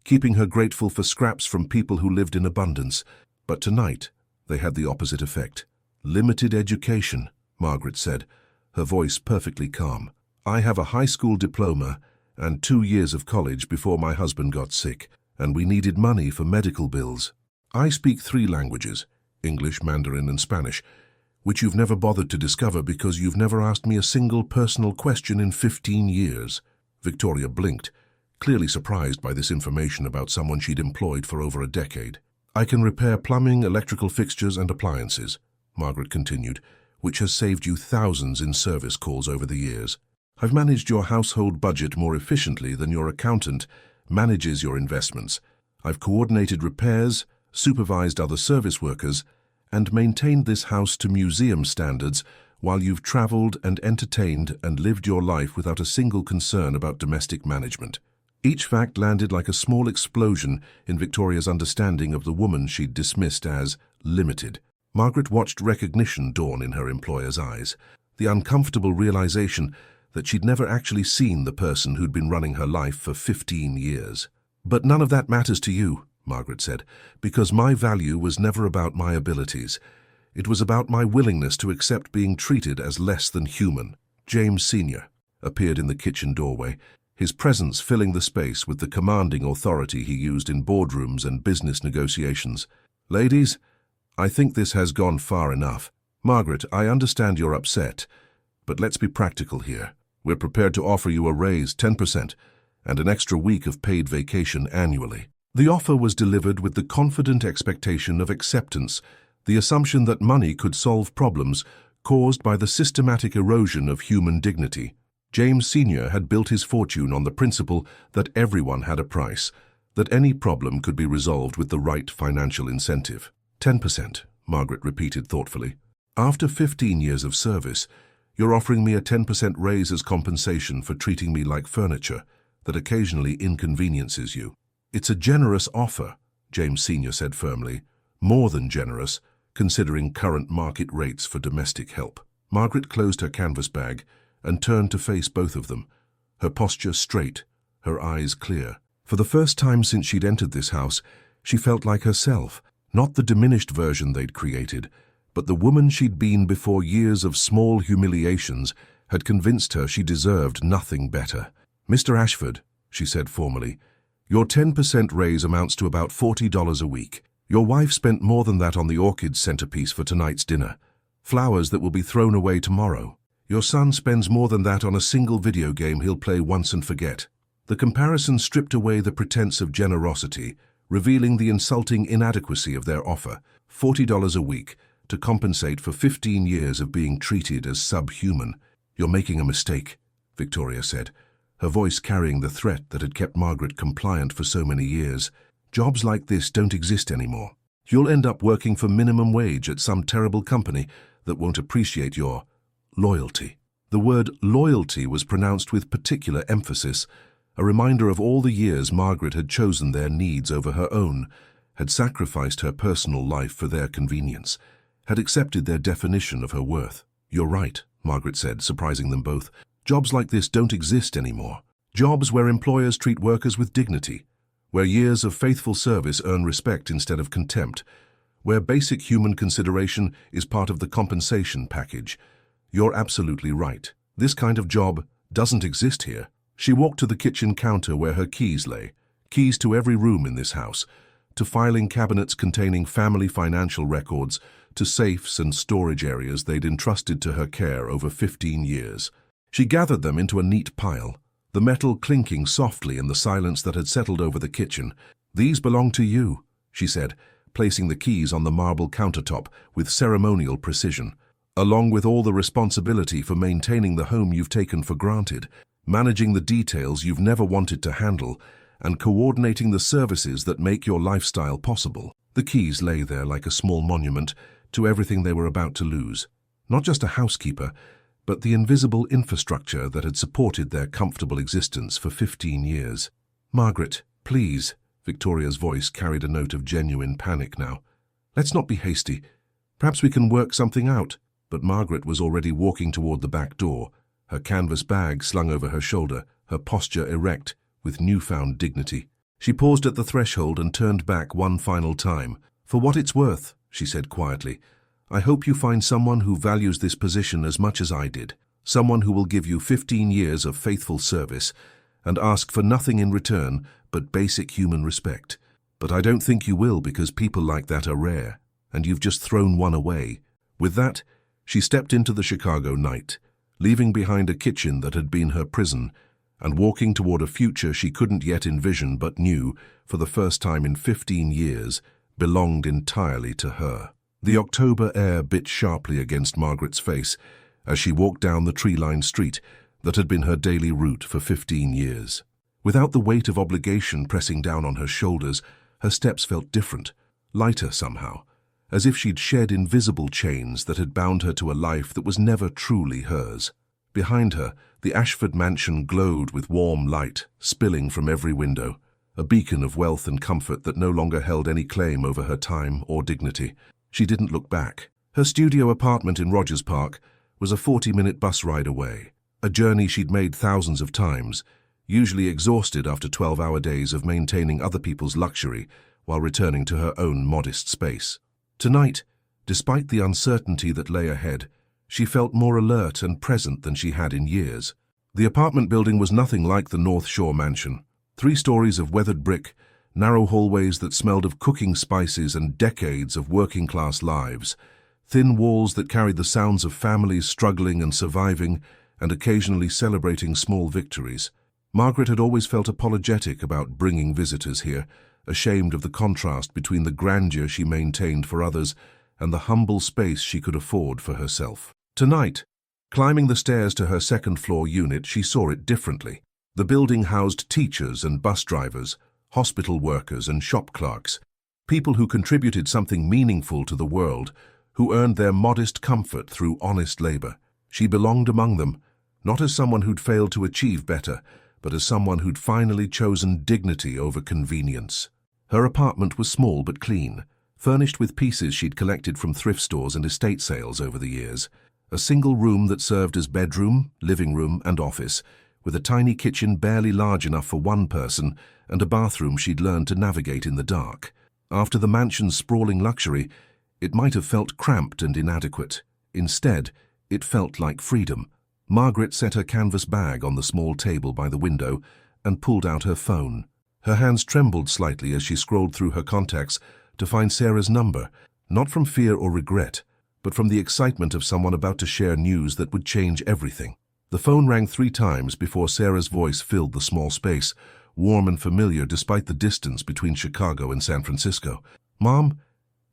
keeping her grateful for scraps from people who lived in abundance. But tonight, they had the opposite effect. "Limited education," Margaret said, her voice perfectly calm. "I have a high school diploma and 2 years of college before my husband got sick, and we needed money for medical bills. I speak 3 languages, English, Mandarin, and Spanish, which you've never bothered to discover because you've never asked me a single personal question in 15 years. Victoria blinked, clearly surprised by this information about someone she'd employed for over a decade. "I can repair plumbing, electrical fixtures, and appliances," Margaret continued, "which has saved you thousands in service calls over the years. I've managed your household budget more efficiently than your accountant manages your investments. I've coordinated repairs, supervised other service workers, and maintained this house to museum standards while you've traveled and entertained and lived your life without a single concern about domestic management." Each fact landed like a small explosion in Victoria's understanding of the woman she'd dismissed as limited. Margaret watched recognition dawn in her employer's eyes, the uncomfortable realization that she'd never actually seen the person who'd been running her life for 15 years. "But none of that matters to you," Margaret said, "because my value was never about my abilities. It was about my willingness to accept being treated as less than human." James Sr. appeared in the kitchen doorway, his presence filling the space with the commanding authority he used in boardrooms and business negotiations. "Ladies, I think this has gone far enough. Margaret, I understand you're upset, but let's be practical here. We're prepared to offer you a raise, 10%, and an extra week of paid vacation annually." The offer was delivered with the confident expectation of acceptance, the assumption that money could solve problems caused by the systematic erosion of human dignity. James Sr. had built his fortune on the principle that everyone had a price, that any problem could be resolved with the right financial incentive. 10%, Margaret repeated thoughtfully. "After 15 years of service, you're offering me a 10% raise as compensation for treating me like furniture that occasionally inconveniences you." "It's a generous offer," James Sr. said firmly, "more than generous, considering current market rates for domestic help." Margaret closed her canvas bag and turned to face both of them, her posture straight, her eyes clear. For the first time since she'd entered this house, she felt like herself, not the diminished version they'd created, but the woman she'd been before years of small humiliations had convinced her she deserved nothing better. "Mr. Ashford," she said formally, "your 10% raise amounts to about $40 a week. Your wife spent more than that on the orchid centerpiece for tonight's dinner, flowers that will be thrown away tomorrow. Your son spends more than that on a single video game he'll play once and forget." The comparison stripped away the pretense of generosity, revealing the insulting inadequacy of their offer, $40 a week, to compensate for 15 years of being treated as subhuman. "You're making a mistake," Victoria said, her voice carrying the threat that had kept Margaret compliant for so many years. "Jobs like this don't exist anymore. You'll end up working for minimum wage at some terrible company that won't appreciate your loyalty." The word loyalty was pronounced with particular emphasis, a reminder of all the years Margaret had chosen their needs over her own, had sacrificed her personal life for their convenience, had accepted their definition of her worth. "You're right," Margaret said, surprising them both. "Jobs like this don't exist anymore. Jobs where employers treat workers with dignity, where years of faithful service earn respect instead of contempt, where basic human consideration is part of the compensation package. You're absolutely right. This kind of job doesn't exist here." She walked to the kitchen counter where her keys lay, keys to every room in this house, to filing cabinets containing family financial records, to safes and storage areas they'd entrusted to her care over 15 years. She gathered them into a neat pile, the metal clinking softly in the silence that had settled over the kitchen. "These belong to you," she said, placing the keys on the marble countertop with ceremonial precision, "along with all the responsibility for maintaining the home you've taken for granted, managing the details you've never wanted to handle, and coordinating the services that make your lifestyle possible." The keys lay there like a small monument to everything they were about to lose. Not just a housekeeper, but the invisible infrastructure that had supported their comfortable existence for 15 years. "Margaret, please," Victoria's voice carried a note of genuine panic now. Let's not be hasty. Perhaps we can work something out. But Margaret was already walking toward the back door, her canvas bag slung over her shoulder, her posture erect, with newfound dignity. She paused at the threshold and turned back one final time. "For what it's worth," she said quietly, "I hope you find someone who values this position as much as I did. Someone who will give you 15 years of faithful service and ask for nothing in return but basic human respect. But I don't think you will, because people like that are rare, and you've just thrown one away." With that, she stepped into the Chicago night, leaving behind a kitchen that had been her prison, and walking toward a future she couldn't yet envision but knew, for the first time in 15 years, belonged entirely to her. The October air bit sharply against Margaret's face as she walked down the tree-lined street that had been her daily route for 15 years. Without the weight of obligation pressing down on her shoulders, her steps felt different, lighter somehow, as if she'd shed invisible chains that had bound her to a life that was never truly hers. Behind her, the Ashford mansion glowed with warm light, spilling from every window, a beacon of wealth and comfort that no longer held any claim over her time or dignity. She didn't look back. Her studio apartment in Rogers Park was a 40-minute bus ride away, a journey she'd made thousands of times, usually exhausted after 12-hour days of maintaining other people's luxury while returning to her own modest space. Tonight, despite the uncertainty that lay ahead, she felt more alert and present than she had in years. The apartment building was nothing like the North Shore mansion. 3 stories of weathered brick, narrow hallways that smelled of cooking spices and decades of working-class lives, thin walls that carried the sounds of families struggling and surviving and occasionally celebrating small victories. Margaret had always felt apologetic about bringing visitors here, ashamed of the contrast between the grandeur she maintained for others and the humble space she could afford for herself. Tonight, climbing the stairs to her second-floor unit, she saw it differently. The building housed teachers and bus drivers, hospital workers and shop clerks, people who contributed something meaningful to the world, who earned their modest comfort through honest labor. She belonged among them, not as someone who'd failed to achieve better, but as someone who'd finally chosen dignity over convenience. Her apartment was small but clean, furnished with pieces she'd collected from thrift stores and estate sales over the years. A single room that served as bedroom, living room, and office, with a tiny kitchen barely large enough for one person and a bathroom she'd learned to navigate in the dark. After the mansion's sprawling luxury, it might have felt cramped and inadequate. Instead, it felt like freedom. Margaret set her canvas bag on the small table by the window and pulled out her phone. Her hands trembled slightly as she scrolled through her contacts to find Sarah's number, not from fear or regret, but from the excitement of someone about to share news that would change everything. The phone rang 3 times before Sarah's voice filled the small space, warm and familiar despite the distance between Chicago and San Francisco. "Mom,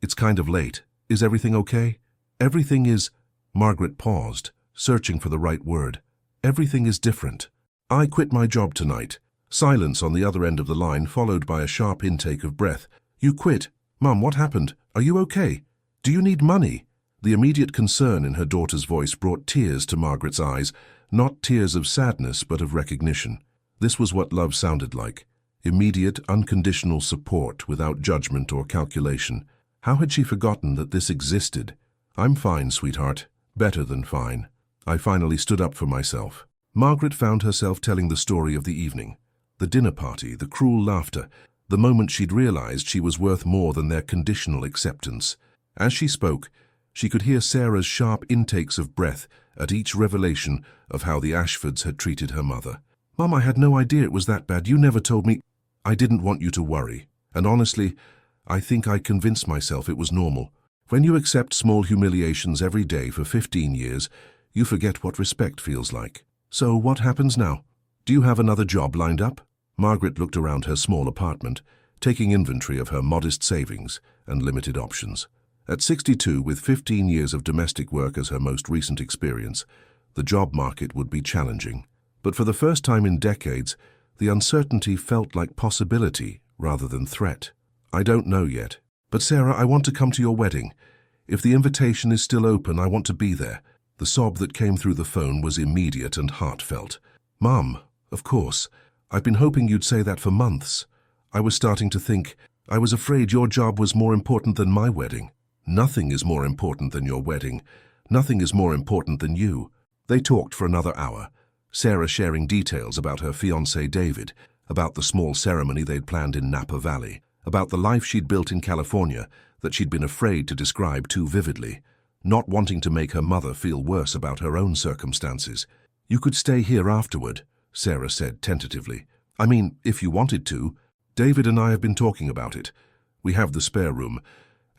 it's kind of late. Is everything okay?" "Everything is—" Margaret paused, searching for the right word. "Everything is different. I quit my job tonight." Silence on the other end of the line, followed by a sharp intake of breath. "You quit? Mum, what happened? Are you okay? Do you need money?" The immediate concern in her daughter's voice brought tears to Margaret's eyes, not tears of sadness but of recognition. This was what love sounded like. Immediate, unconditional support without judgment or calculation. How had she forgotten that this existed? "I'm fine, sweetheart. Better than fine." I finally stood up for myself. Margaret found herself telling the story of the evening. The dinner party, the cruel laughter, the moment she'd realized she was worth more than their conditional acceptance. As she spoke, she could hear Sarah's sharp intakes of breath at each revelation of how the Ashfords had treated her mother. "Mum, I had no idea it was that bad. You never told me." "I didn't want you to worry. And honestly, I think I convinced myself it was normal. When you accept small humiliations every day for 15 years, you forget what respect feels like." "So what happens now? Do you have another job lined up?" Margaret looked around her small apartment, taking inventory of her modest savings and limited options. At 62, with 15 years of domestic work as her most recent experience, the job market would be challenging. But for the first time in decades, the uncertainty felt like possibility rather than threat. "I don't know yet. But Sarah, I want to come to your wedding. If the invitation is still open, I want to be there." The sob that came through the phone was immediate and heartfelt. "Mum, of course. I've been hoping you'd say that for months. I was starting to think I was afraid your job was more important than my wedding. Nothing is more important than your wedding. Nothing is more important than you. They talked for another hour, Sarah sharing details about her fiancé David, about the small ceremony they'd planned in Napa Valley, about the life she'd built in California that she'd been afraid to describe too vividly, not wanting to make her mother feel worse about her own circumstances. You could stay here afterward, Sarah said tentatively. I mean, if you wanted to. David and I have been talking about it. We have the spare room,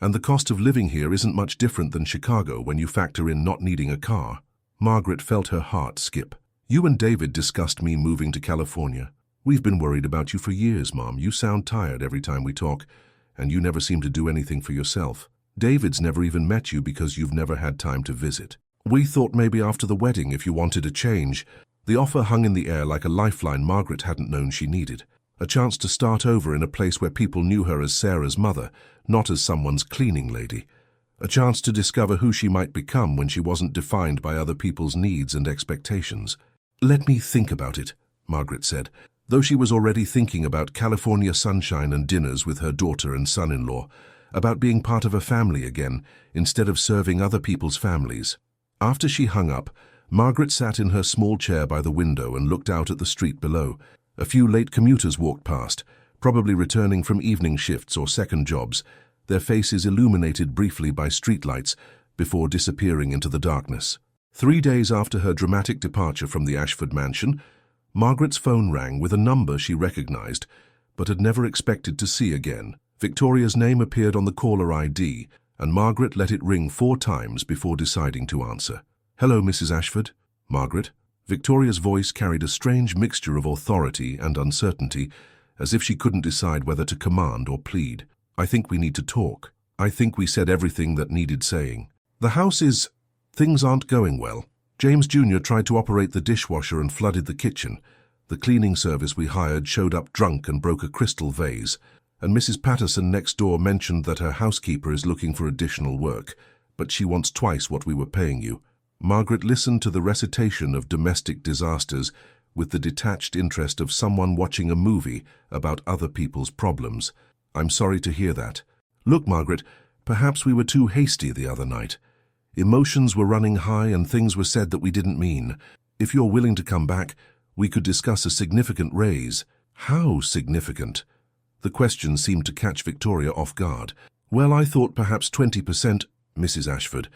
and the cost of living here isn't much different than Chicago when you factor in not needing a car. Margaret felt her heart skip. You and David discussed me moving to California. We've been worried about you for years, Mom. You sound tired every time we talk, and you never seem to do anything for yourself. David's never even met you because you've never had time to visit. We thought maybe after the wedding if you wanted a change. The offer hung in the air like a lifeline Margaret hadn't known she needed. A chance to start over in a place where people knew her as Sarah's mother, not as someone's cleaning lady. A chance to discover who she might become when she wasn't defined by other people's needs and expectations. Let me think about it, Margaret said, though she was already thinking about California sunshine and dinners with her daughter and son-in-law, about being part of a family again, instead of serving other people's families. After she hung up, Margaret sat in her small chair by the window and looked out at the street below. A few late commuters walked past, probably returning from evening shifts or second jobs, their faces illuminated briefly by streetlights before disappearing into the darkness. 3 days after her dramatic departure from the Ashford mansion, Margaret's phone rang with a number she recognized, but had never expected to see again. Victoria's name appeared on the caller ID, and Margaret let it ring 4 times before deciding to answer. Hello, Mrs. Ashford. Margaret. Victoria's voice carried a strange mixture of authority and uncertainty, as if she couldn't decide whether to command or plead. I think we need to talk. I think we said everything that needed saying. The house is... Things aren't going well. James Jr. tried to operate the dishwasher and flooded the kitchen. The cleaning service we hired showed up drunk and broke a crystal vase, and Mrs. Patterson next door mentioned that her housekeeper is looking for additional work, but she wants twice what we were paying you. Margaret listened to the recitation of domestic disasters with the detached interest of someone watching a movie about other people's problems. I'm sorry to hear that. Look, Margaret, perhaps we were too hasty the other night. Emotions were running high and things were said that we didn't mean. If you're willing to come back, we could discuss a significant raise. How significant? The question seemed to catch Victoria off guard. Well, I thought perhaps 20%, Mrs. Ashford.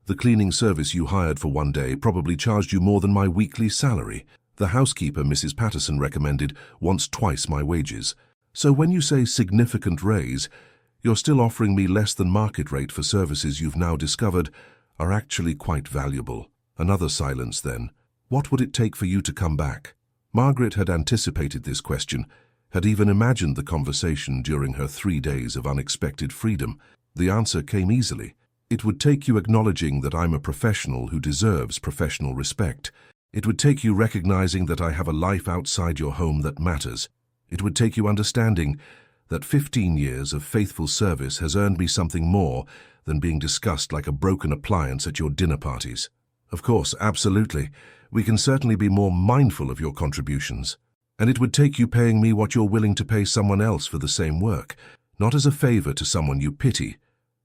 The cleaning service you hired for one day probably charged you more than my weekly salary. The housekeeper Mrs. Patterson recommended wants twice my wages. So when you say significant raise, you're still offering me less than market rate for services you've now discovered are actually quite valuable. Another silence then. What would it take for you to come back? Margaret had anticipated this question, had even imagined the conversation during her 3 days of unexpected freedom. The answer came easily. It would take you acknowledging that I'm a professional who deserves professional respect. It would take you recognizing that I have a life outside your home that matters. It would take you understanding that 15 years of faithful service has earned me something more than being discussed like a broken appliance at your dinner parties. Of course, absolutely. We can certainly be more mindful of your contributions. And it would take you paying me what you're willing to pay someone else for the same work, not as a favor to someone you pity,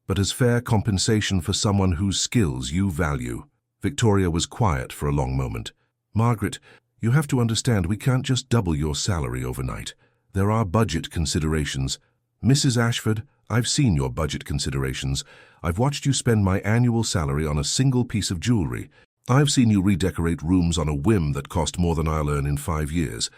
but as fair compensation for someone whose skills you value. Victoria was quiet for a long moment. Margaret, you have to understand we can't just double your salary overnight. There are budget considerations. Mrs. Ashford, I've seen your budget considerations. I've watched you spend my annual salary on a single piece of jewelry. I've seen you redecorate rooms on a whim that cost more than I'll earn in 5 years.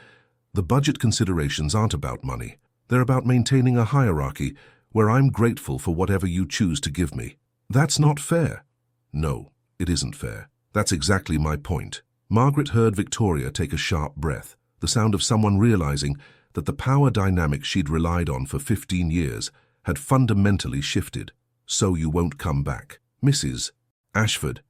The budget considerations aren't about money. They're about maintaining a hierarchy where I'm grateful for whatever you choose to give me. That's not fair. No, it isn't fair. That's exactly my point. Margaret heard Victoria take a sharp breath, the sound of someone realizing that the power dynamic she'd relied on for 15 years had fundamentally shifted. So you won't come back. Mrs. Ashford,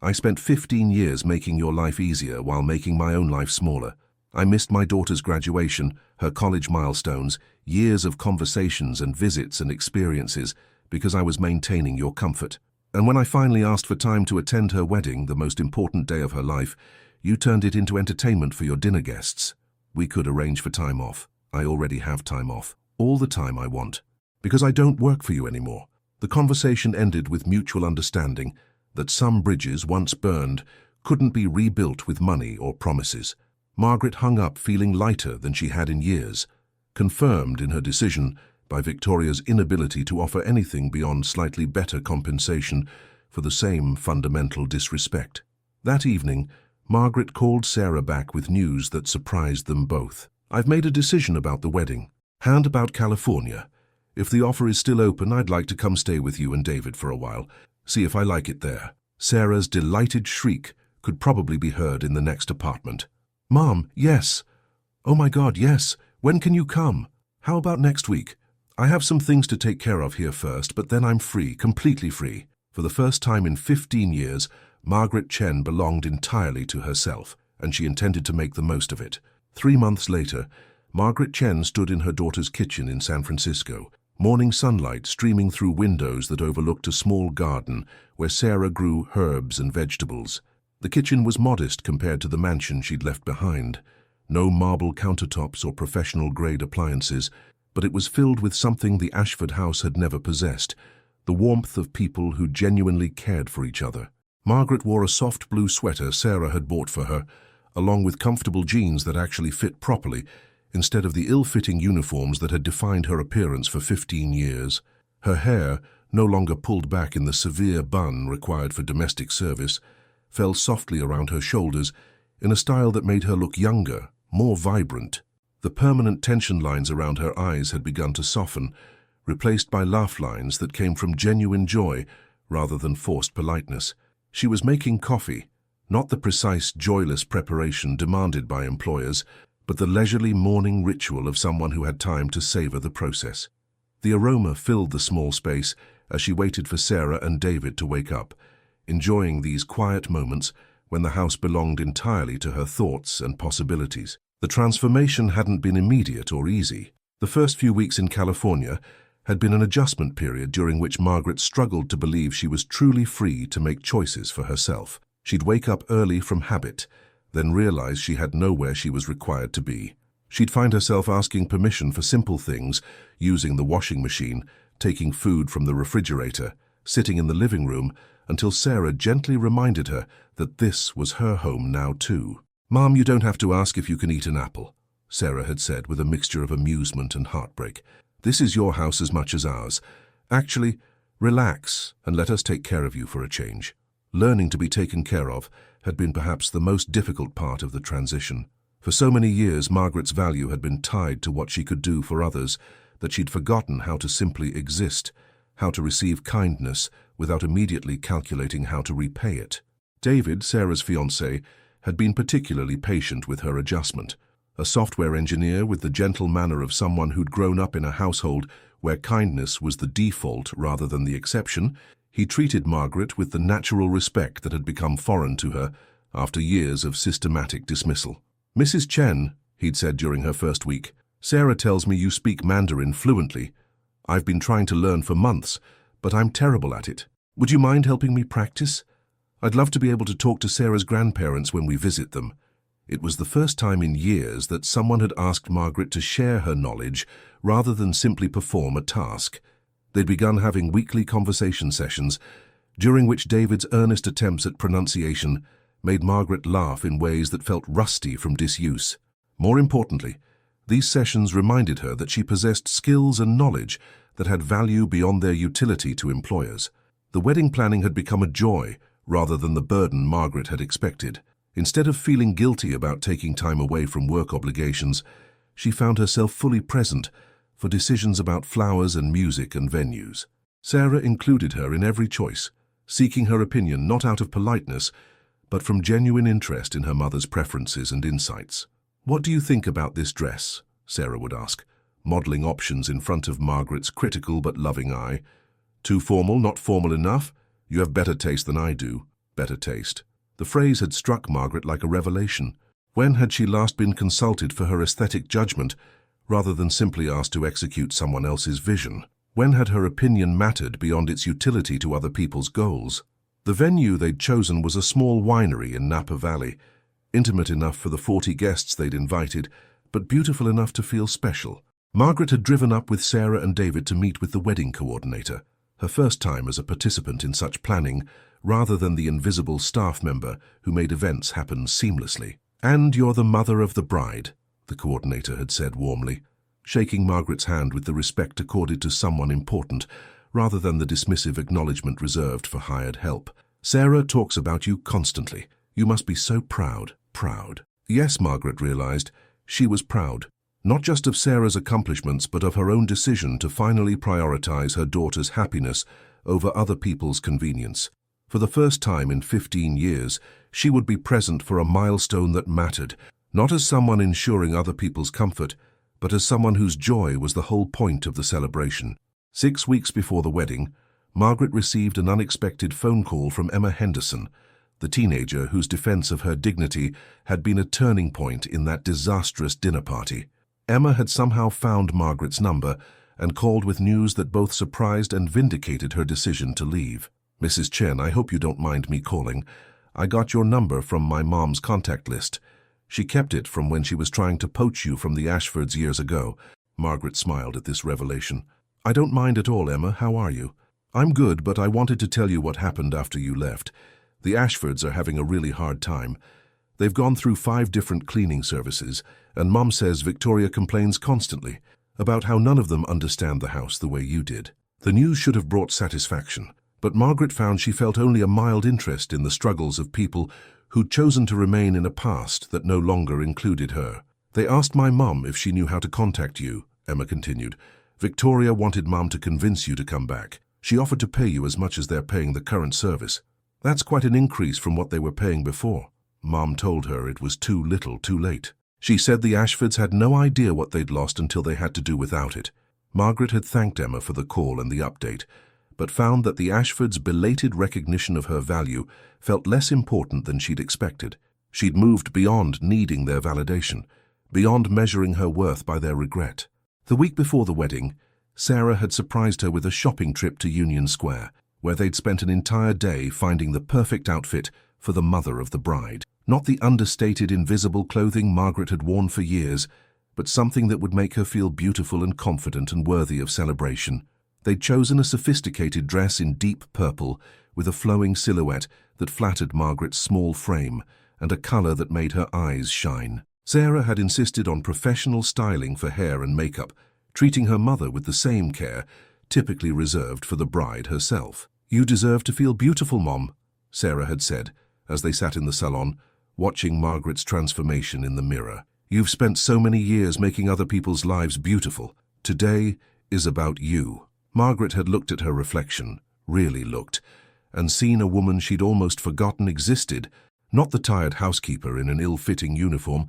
I spent 15 years making your life easier while making my own life smaller. I missed my daughter's graduation, her college milestones, years of conversations and visits and experiences because I was maintaining your comfort. And when I finally asked for time to attend her wedding, the most important day of her life, you turned it into entertainment for your dinner guests. We could arrange for time off. I already have time off. All the time I want. Because I don't work for you anymore. The conversation ended with mutual understanding that some bridges once burned couldn't be rebuilt with money or promises. Margaret hung up feeling lighter than she had in years, confirmed in her decision by Victoria's inability to offer anything beyond slightly better compensation for the same fundamental disrespect. That evening, Margaret called Sarah back with news that surprised them both. I've made a decision about the wedding. And about California. If the offer is still open, I'd like to come stay with you and David for a while, see if I like it there. Sarah's delighted shriek could probably be heard in the next apartment. Mom, yes. Oh my God, yes. When can you come? How about next week? I have some things to take care of here first, but then I'm free, completely free. For the first time in 15 years, Margaret Chen belonged entirely to herself, and she intended to make the most of it. 3 months later, Margaret Chen stood in her daughter's kitchen in San Francisco, morning sunlight streaming through windows that overlooked a small garden where Sarah grew herbs and vegetables. The kitchen was modest compared to the mansion she'd left behind. No marble countertops or professional-grade appliances, but it was filled with something the Ashford house had never possessed, the warmth of people who genuinely cared for each other. Margaret wore a soft blue sweater Sarah had bought for her, along with comfortable jeans that actually fit properly, instead of the ill-fitting uniforms that had defined her appearance for 15 years. Her hair, no longer pulled back in the severe bun required for domestic service, fell softly around her shoulders in a style that made her look younger, more vibrant. The permanent tension lines around her eyes had begun to soften, replaced by laugh lines that came from genuine joy rather than forced politeness. She was making coffee, not the precise, joyless preparation demanded by employers, but the leisurely morning ritual of someone who had time to savor the process. The aroma filled the small space as she waited for Sarah and David to wake up, enjoying these quiet moments when the house belonged entirely to her thoughts and possibilities. The transformation hadn't been immediate or easy. The first few weeks in California had been an adjustment period during which Margaret struggled to believe she was truly free to make choices for herself. She'd wake up early from habit, then realize she had nowhere she was required to be. She'd find herself asking permission for simple things, using the washing machine, taking food from the refrigerator, sitting in the living room, until Sarah gently reminded her that this was her home now too. "Mom, you don't have to ask if you can eat an apple," Sarah had said with a mixture of amusement and heartbreak. "This is your house as much as ours. Actually, relax and let us take care of you for a change." Learning to be taken care of had been perhaps the most difficult part of the transition. For so many years, Margaret's value had been tied to what she could do for others that she'd forgotten how to simply exist, how to receive kindness without immediately calculating how to repay it. David, Sarah's fiancé, had been particularly patient with her adjustment. A software engineer with the gentle manner of someone who'd grown up in a household where kindness was the default rather than the exception, he treated Margaret with the natural respect that had become foreign to her after years of systematic dismissal. "Mrs. Chen," he'd said during her first week, "Sarah tells me you speak Mandarin fluently. I've been trying to learn for months, but I'm terrible at it. Would you mind helping me practice? I'd love to be able to talk to Sarah's grandparents when we visit them." It was the first time in years that someone had asked Margaret to share her knowledge rather than simply perform a task. They'd begun having weekly conversation sessions, during which David's earnest attempts at pronunciation made Margaret laugh in ways that felt rusty from disuse. More importantly, these sessions reminded her that she possessed skills and knowledge that had value beyond their utility to employers. The wedding planning had become a joy rather than the burden Margaret had expected. Instead of feeling guilty about taking time away from work obligations, she found herself fully present for decisions about flowers and music and venues. Sarah included her in every choice, seeking her opinion not out of politeness, but from genuine interest in her mother's preferences and insights. "What do you think about this dress?" Sarah would ask, modeling options in front of Margaret's critical but loving eye. "Too formal, not formal enough? You have better taste than I do." Better taste. The phrase had struck Margaret like a revelation. When had she last been consulted for her aesthetic judgment, rather than simply asked to execute someone else's vision? When had her opinion mattered beyond its utility to other people's goals? The venue they'd chosen was a small winery in Napa Valley, intimate enough for the 40 guests they'd invited, but beautiful enough to feel special. Margaret had driven up with Sarah and David to meet with the wedding coordinator, her first time as a participant in such planning, rather than the invisible staff member who made events happen seamlessly. "And you're the mother of the bride," the coordinator had said warmly, shaking Margaret's hand with the respect accorded to someone important, rather than the dismissive acknowledgement reserved for hired help. "Sarah talks about you constantly. You must be so proud, proud." Yes, Margaret realized, she was proud. Not just of Sarah's accomplishments, but of her own decision to finally prioritize her daughter's happiness over other people's convenience. For the first time in 15 years, she would be present for a milestone that mattered, not as someone ensuring other people's comfort, but as someone whose joy was the whole point of the celebration. 6 weeks before the wedding, Margaret received an unexpected phone call from Emma Henderson, the teenager whose defense of her dignity had been a turning point in that disastrous dinner party. Emma had somehow found Margaret's number and called with news that both surprised and vindicated her decision to leave. "Mrs. Chen, I hope you don't mind me calling. I got your number from my mom's contact list. She kept it from when she was trying to poach you from the Ashfords years ago." Margaret smiled at this revelation. "I don't mind at all, Emma. How are you?" "I'm good, but I wanted to tell you what happened after you left. The Ashfords are having a really hard time. They've gone through 5 different cleaning services, and Mom says Victoria complains constantly about how none of them understand the house the way you did." The news should have brought satisfaction, but Margaret found she felt only a mild interest in the struggles of people who'd chosen to remain in a past that no longer included her. "They asked my mum if she knew how to contact you," Emma continued. "Victoria wanted Mum to convince you to come back. She offered to pay you as much as they're paying the current service. That's quite an increase from what they were paying before." Mom told her it was too little, too late. She said the Ashfords had no idea what they'd lost until they had to do without it. Margaret had thanked Emma for the call and the update, but found that the Ashfords' belated recognition of her value felt less important than she'd expected. She'd moved beyond needing their validation, beyond measuring her worth by their regret. The week before the wedding, Sarah had surprised her with a shopping trip to Union Square, where they'd spent an entire day finding the perfect outfit for the mother of the bride. Not the understated, invisible clothing Margaret had worn for years, but something that would make her feel beautiful and confident and worthy of celebration. They'd chosen a sophisticated dress in deep purple with a flowing silhouette that flattered Margaret's small frame and a color that made her eyes shine. Sarah had insisted on professional styling for hair and makeup, treating her mother with the same care typically reserved for the bride herself. "You deserve to feel beautiful, Mom," Sarah had said as they sat in the salon, watching Margaret's transformation in the mirror. "You've spent so many years making other people's lives beautiful. Today is about you." Margaret had looked at her reflection, really looked, and seen a woman she'd almost forgotten existed, not the tired housekeeper in an ill-fitting uniform,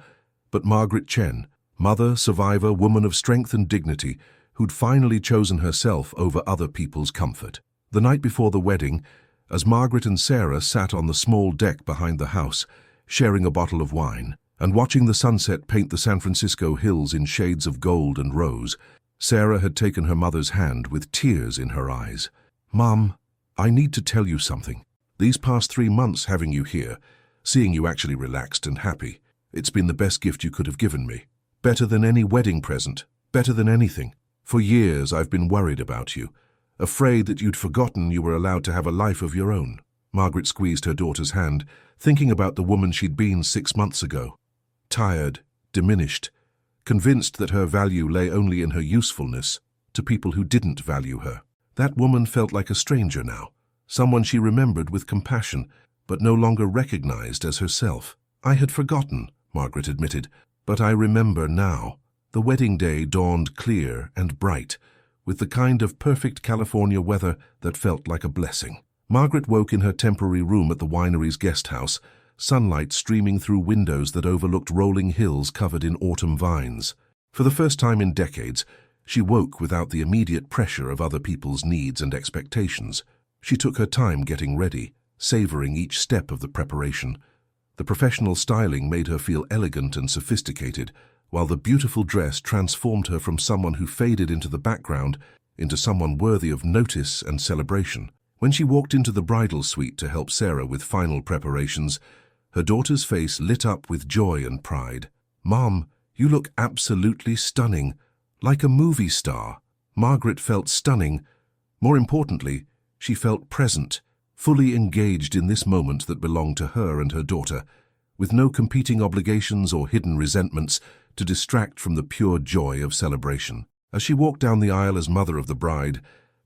but Margaret Chen, mother, survivor, woman of strength and dignity, who'd finally chosen herself over other people's comfort. The night before the wedding, as Margaret and Sarah sat on the small deck behind the house, sharing a bottle of wine, and watching the sunset paint the San Francisco hills in shades of gold and rose, Sarah had taken her mother's hand with tears in her eyes. "Mom, I need to tell you something. These past 3 months having you here, seeing you actually relaxed and happy, it's been the best gift you could have given me. Better than any wedding present, better than anything. For years I've been worried about you, afraid that you'd forgotten you were allowed to have a life of your own." Margaret squeezed her daughter's hand, thinking about the woman she'd been 6 months ago. Tired, diminished, convinced that her value lay only in her usefulness to people who didn't value her. That woman felt like a stranger now, someone she remembered with compassion, but no longer recognized as herself. "I had forgotten," Margaret admitted, "but I remember now." The wedding day dawned clear and bright, with the kind of perfect California weather that felt like a blessing. Margaret woke in her temporary room at the winery's guest house, sunlight streaming through windows that overlooked rolling hills covered in autumn vines. For the first time in decades, she woke without the immediate pressure of other people's needs and expectations. She took her time getting ready, savoring each step of the preparation. The professional styling made her feel elegant and sophisticated, while the beautiful dress transformed her from someone who faded into the background into someone worthy of notice and celebration. When she walked into the bridal suite to help Sarah with final preparations, her daughter's face lit up with joy and pride. "Mom, you look absolutely stunning, Like a movie star, Margaret felt stunning. More importantly, she felt present, fully engaged in this moment that belonged to her and her daughter, with no competing obligations or hidden resentments to distract from the pure joy of celebration. As she walked down the aisle as mother of the bride,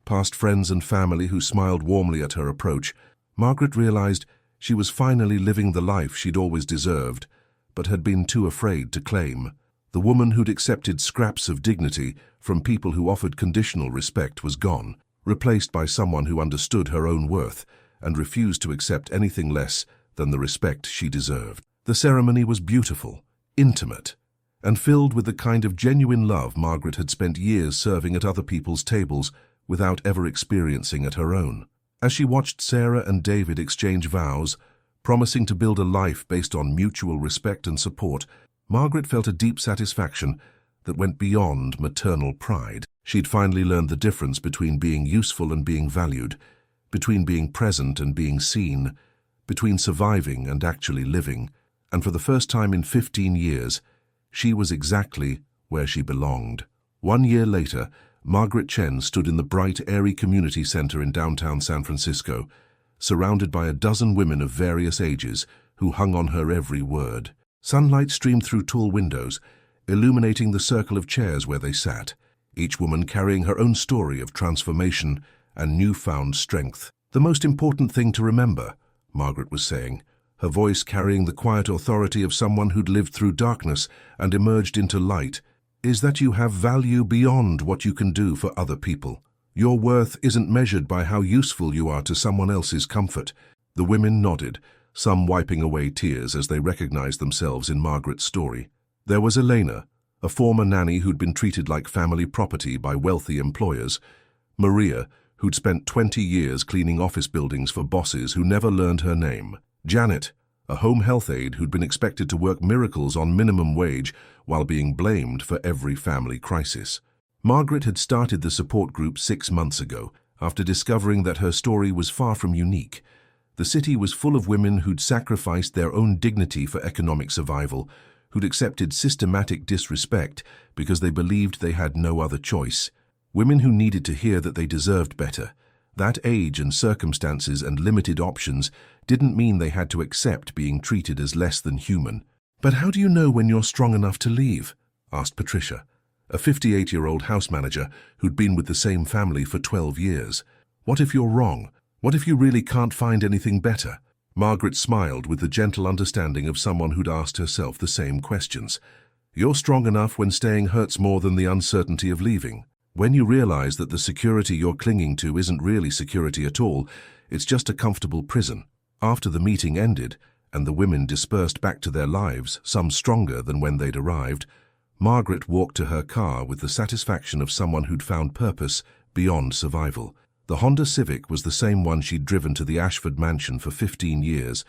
past friends and family who smiled warmly at her approach, Margaret realized she was finally living the life she'd always deserved, but had been too afraid to claim. The woman who'd accepted scraps of dignity from people who offered conditional respect was gone, replaced by someone who understood her own worth and refused to accept anything less than the respect she deserved. The ceremony was beautiful, intimate, and filled with the kind of genuine love Margaret had spent years serving at other people's tables without ever experiencing at her own. As she watched Sarah and David exchange vows, promising to build a life based on mutual respect and support, Margaret felt a deep satisfaction that went beyond maternal pride. She'd finally learned the difference between being useful and being valued, between being present and being seen, between surviving and actually living, and for the first time in 15 years, she was exactly where she belonged. 1 year later, Margaret Chen stood in the bright, airy community center in downtown San Francisco, surrounded by a dozen women of various ages who hung on her every word. Sunlight streamed through tall windows, illuminating the circle of chairs where they sat, each woman carrying her own story of transformation and newfound strength. The most important thing to remember, Margaret was saying, her voice carrying the quiet authority of someone who'd lived through darkness and emerged into light, is that you have value beyond what you can do for other people. Your worth isn't measured by how useful you are to someone else's comfort. The women nodded, some wiping away tears as they recognized themselves in Margaret's story. There was Elena, a former nanny who'd been treated like family property by wealthy employers. Maria, who'd spent 20 years cleaning office buildings for bosses who never learned her name. Janet, a home health aide who'd been expected to work miracles on minimum wage while being blamed for every family crisis. Margaret had started the support group 6 months ago, after discovering that her story was far from unique. The city was full of women who'd sacrificed their own dignity for economic survival, who'd accepted systematic disrespect because they believed they had no other choice. Women who needed to hear that they deserved better. That age and circumstances and limited options didn't mean they had to accept being treated as less than human. "But how do you know when you're strong enough to leave?" asked Patricia, a 58-year-old house manager who'd been with the same family for 12 years. "What if you're wrong? What if you really can't find anything better?" Margaret smiled with the gentle understanding of someone who'd asked herself the same questions. "You're strong enough when staying hurts more than the uncertainty of leaving. When you realize that the security you're clinging to isn't really security at all, it's just a comfortable prison." After the meeting ended, and the women dispersed back to their lives, some stronger than when they'd arrived, Margaret walked to her car with the satisfaction of someone who'd found purpose beyond survival. The Honda Civic was the same one she'd driven to the Ashford mansion for 15 years,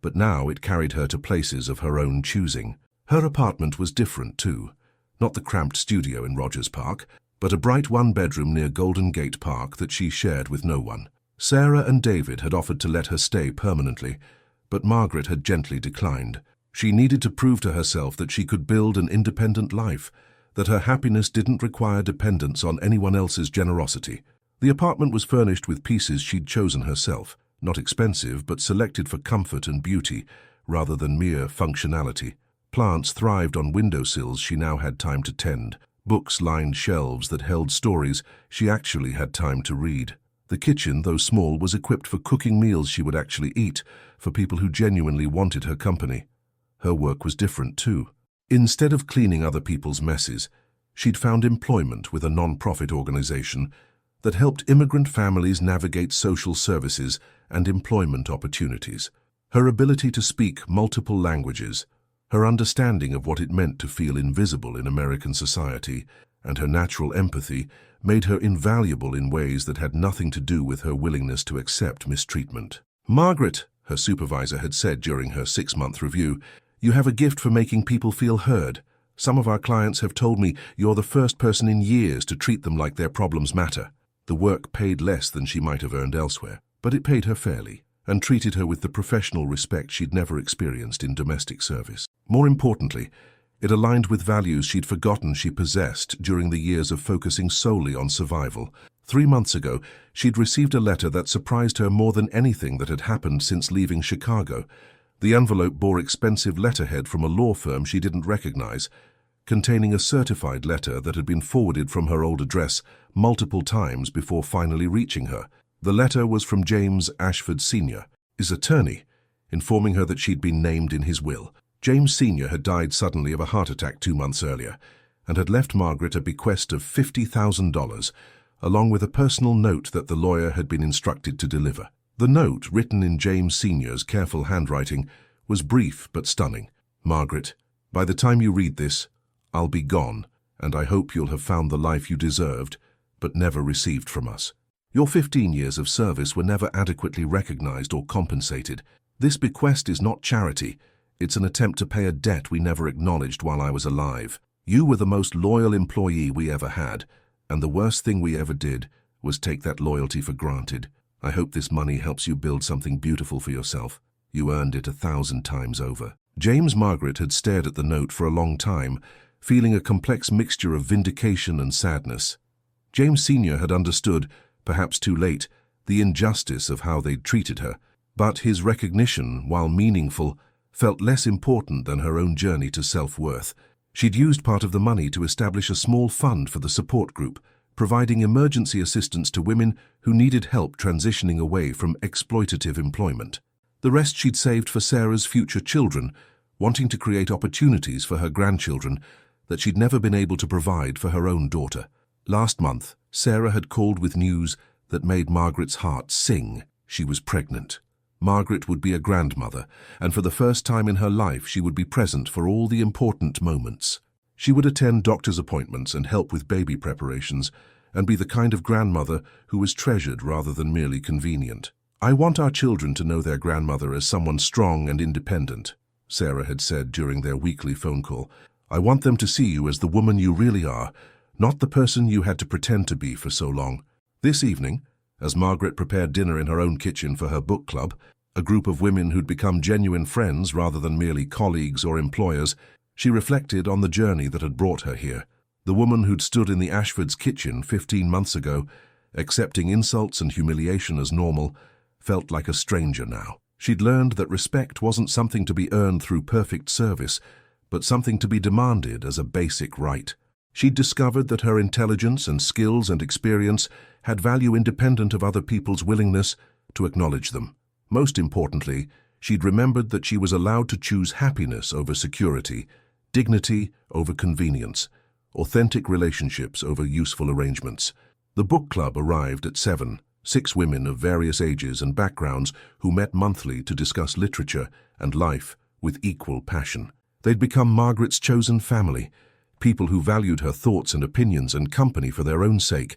but now it carried her to places of her own choosing. Her apartment was different too, not the cramped studio in Rogers Park, but a bright one-bedroom near Golden Gate Park that she shared with no one. Sarah and David had offered to let her stay permanently, but Margaret had gently declined. She needed to prove to herself that she could build an independent life, that her happiness didn't require dependence on anyone else's generosity. The apartment was furnished with pieces she'd chosen herself, not expensive but selected for comfort and beauty, rather than mere functionality. Plants thrived on windowsills she now had time to tend. Books lined shelves that held stories she actually had time to read. The kitchen, though small, was equipped for cooking meals she would actually eat, for people who genuinely wanted her company. Her work was different too. Instead of cleaning other people's messes, she'd found employment with a non-profit organization that helped immigrant families navigate social services and employment opportunities. Her ability to speak multiple languages, her understanding of what it meant to feel invisible in American society, and her natural empathy made her invaluable in ways that had nothing to do with her willingness to accept mistreatment. "Margaret," her supervisor had said during her 6-month review, "you have a gift for making people feel heard. Some of our clients have told me you're the first person in years to treat them like their problems matter." The work paid less than she might have earned elsewhere, but it paid her fairly and treated her with the professional respect she'd never experienced in domestic service. More importantly, It aligned with values she'd forgotten she possessed during the years of focusing solely on survival. 3 months ago, she'd received a letter that surprised her more than anything that had happened since leaving Chicago. The envelope bore expensive letterhead from a law firm she didn't recognize, containing a certified letter that had been forwarded from her old address multiple times before finally reaching her. The letter was from James Ashford Sr., his attorney, informing her that she'd been named in his will. James Sr. had died suddenly of a heart attack 2 months earlier and had left Margaret a bequest of $50,000, along with a personal note that the lawyer had been instructed to deliver. The note, written in James Sr.'s careful handwriting, was brief but stunning. "Margaret, by the time you read this, I'll be gone, and I hope you'll have found the life you deserved, but never received from us. Your 15 years of service were never adequately recognized or compensated. This bequest is not charity. It's an attempt to pay a debt we never acknowledged while I was alive. You were the most loyal employee we ever had, and the worst thing we ever did was take that loyalty for granted. I hope this money helps you build something beautiful for yourself. You earned it 1,000 times over." James Margaret had stared at the note for a long time, feeling a complex mixture of vindication and sadness. James Sr. had understood, perhaps too late, the injustice of how they'd treated her, but his recognition, while meaningful, felt less important than her own journey to self-worth. She'd used part of the money to establish a small fund for the support group, providing emergency assistance to women who needed help transitioning away from exploitative employment. The rest she'd saved for Sarah's future children, wanting to create opportunities for her grandchildren that she'd never been able to provide for her own daughter. Last month, Sarah had called with news that made Margaret's heart sing. She was pregnant. Margaret would be a grandmother, and for the first time in her life she would be present for all the important moments. She would attend doctor's appointments and help with baby preparations, and be the kind of grandmother who was treasured rather than merely convenient. "I want our children to know their grandmother as someone strong and independent," Sarah had said during their weekly phone call. "I want them to see you as the woman you really are, not the person you had to pretend to be for so long." This evening, as Margaret prepared dinner in her own kitchen for her book club, a group of women who'd become genuine friends rather than merely colleagues or employers, she reflected on the journey that had brought her here. The woman who'd stood in the Ashfords' kitchen 15 months ago, accepting insults and humiliation as normal, felt like a stranger now. She'd learned that respect wasn't something to be earned through perfect service, but something to be demanded as a basic right. She'd discovered that her intelligence and skills and experience had value independent of other people's willingness to acknowledge them. Most importantly, she'd remembered that she was allowed to choose happiness over security, dignity over convenience, authentic relationships over useful arrangements. The book club arrived at 7, 6 women of various ages and backgrounds who met monthly to discuss literature and life with equal passion. They'd become Margaret's chosen family, people who valued her thoughts and opinions and company for their own sake,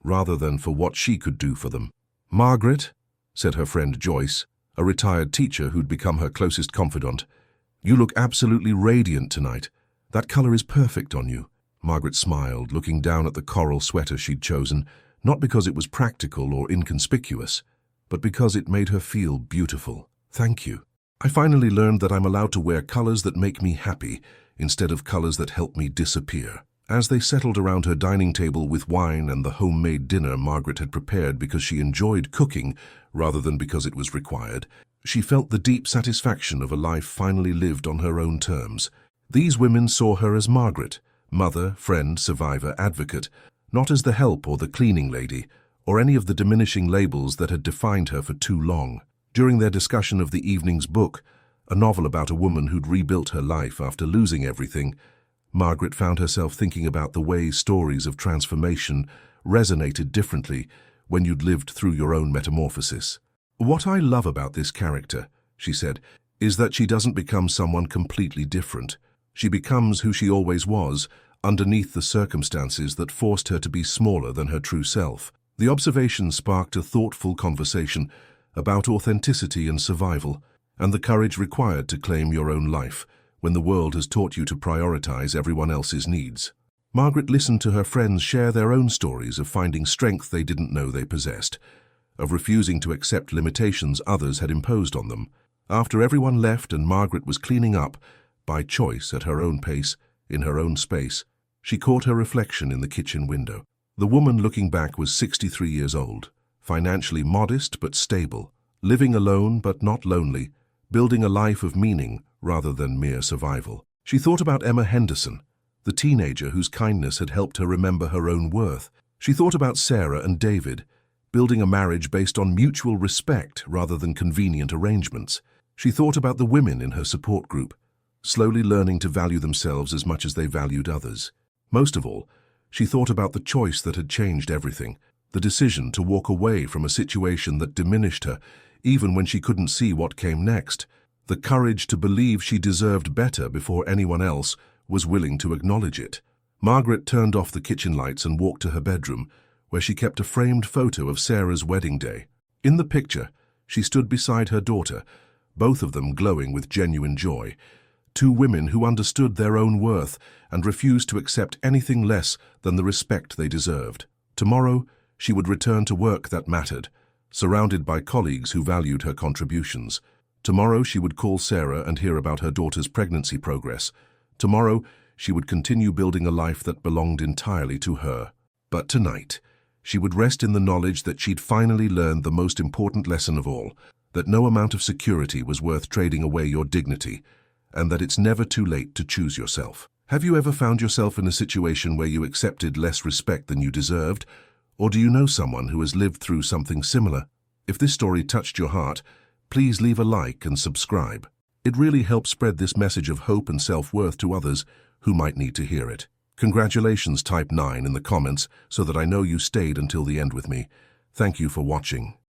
rather than for what she could do for them. "Margaret," said her friend Joyce, a retired teacher who'd become her closest confidant, "you look absolutely radiant tonight. That color is perfect on you." Margaret smiled, looking down at the coral sweater she'd chosen, not because it was practical or inconspicuous, but because it made her feel beautiful. "Thank you. I finally learned that I'm allowed to wear colors that make me happy, instead of colors that help me disappear." As they settled around her dining table with wine and the homemade dinner Margaret had prepared because she enjoyed cooking rather than because it was required, she felt the deep satisfaction of a life finally lived on her own terms. These women saw her as Margaret, mother, friend, survivor, advocate, not as the help or the cleaning lady, or any of the diminishing labels that had defined her for too long. During their discussion of the evening's book, a novel about a woman who'd rebuilt her life after losing everything, Margaret found herself thinking about the way stories of transformation resonated differently when you'd lived through your own metamorphosis. "What I love about this character," she said, "is that she doesn't become someone completely different. She becomes who she always was, underneath the circumstances that forced her to be smaller than her true self." The observation sparked a thoughtful conversation about authenticity and survival, and the courage required to claim your own life when the world has taught you to prioritize everyone else's needs. Margaret listened to her friends share their own stories of finding strength they didn't know they possessed, of refusing to accept limitations others had imposed on them. After everyone left and Margaret was cleaning up, by choice at her own pace, in her own space. She caught her reflection in the kitchen window. The woman looking back was 63 years old, financially modest but stable, living alone but not lonely, building a life of meaning rather than mere survival. She thought about Emma Henderson, the teenager whose kindness had helped her remember her own worth. She thought about Sarah and David, building a marriage based on mutual respect rather than convenient arrangements. She thought about the women in her support group, slowly learning to value themselves as much as they valued others. Most of all, she thought about the choice that had changed everything, the decision to walk away from a situation that diminished her, even when she couldn't see what came next, the courage to believe she deserved better before anyone else was willing to acknowledge it. Margaret turned off the kitchen lights and walked to her bedroom, where she kept a framed photo of Sarah's wedding day. In the picture, she stood beside her daughter, both of them glowing with genuine joy. Two women who understood their own worth and refused to accept anything less than the respect they deserved. Tomorrow, she would return to work that mattered, surrounded by colleagues who valued her contributions. Tomorrow, she would call Sarah and hear about her daughter's pregnancy progress. Tomorrow, she would continue building a life that belonged entirely to her. But tonight, she would rest in the knowledge that she'd finally learned the most important lesson of all, that no amount of security was worth trading away your dignity, and that it's never too late to choose yourself. Have you ever found yourself in a situation where you accepted less respect than you deserved? Or do you know someone who has lived through something similar? If this story touched your heart, please leave a like and subscribe. It really helps spread this message of hope and self-worth to others who might need to hear it. Congratulations, type 9 in the comments so that I know you stayed until the end with me. Thank you for watching.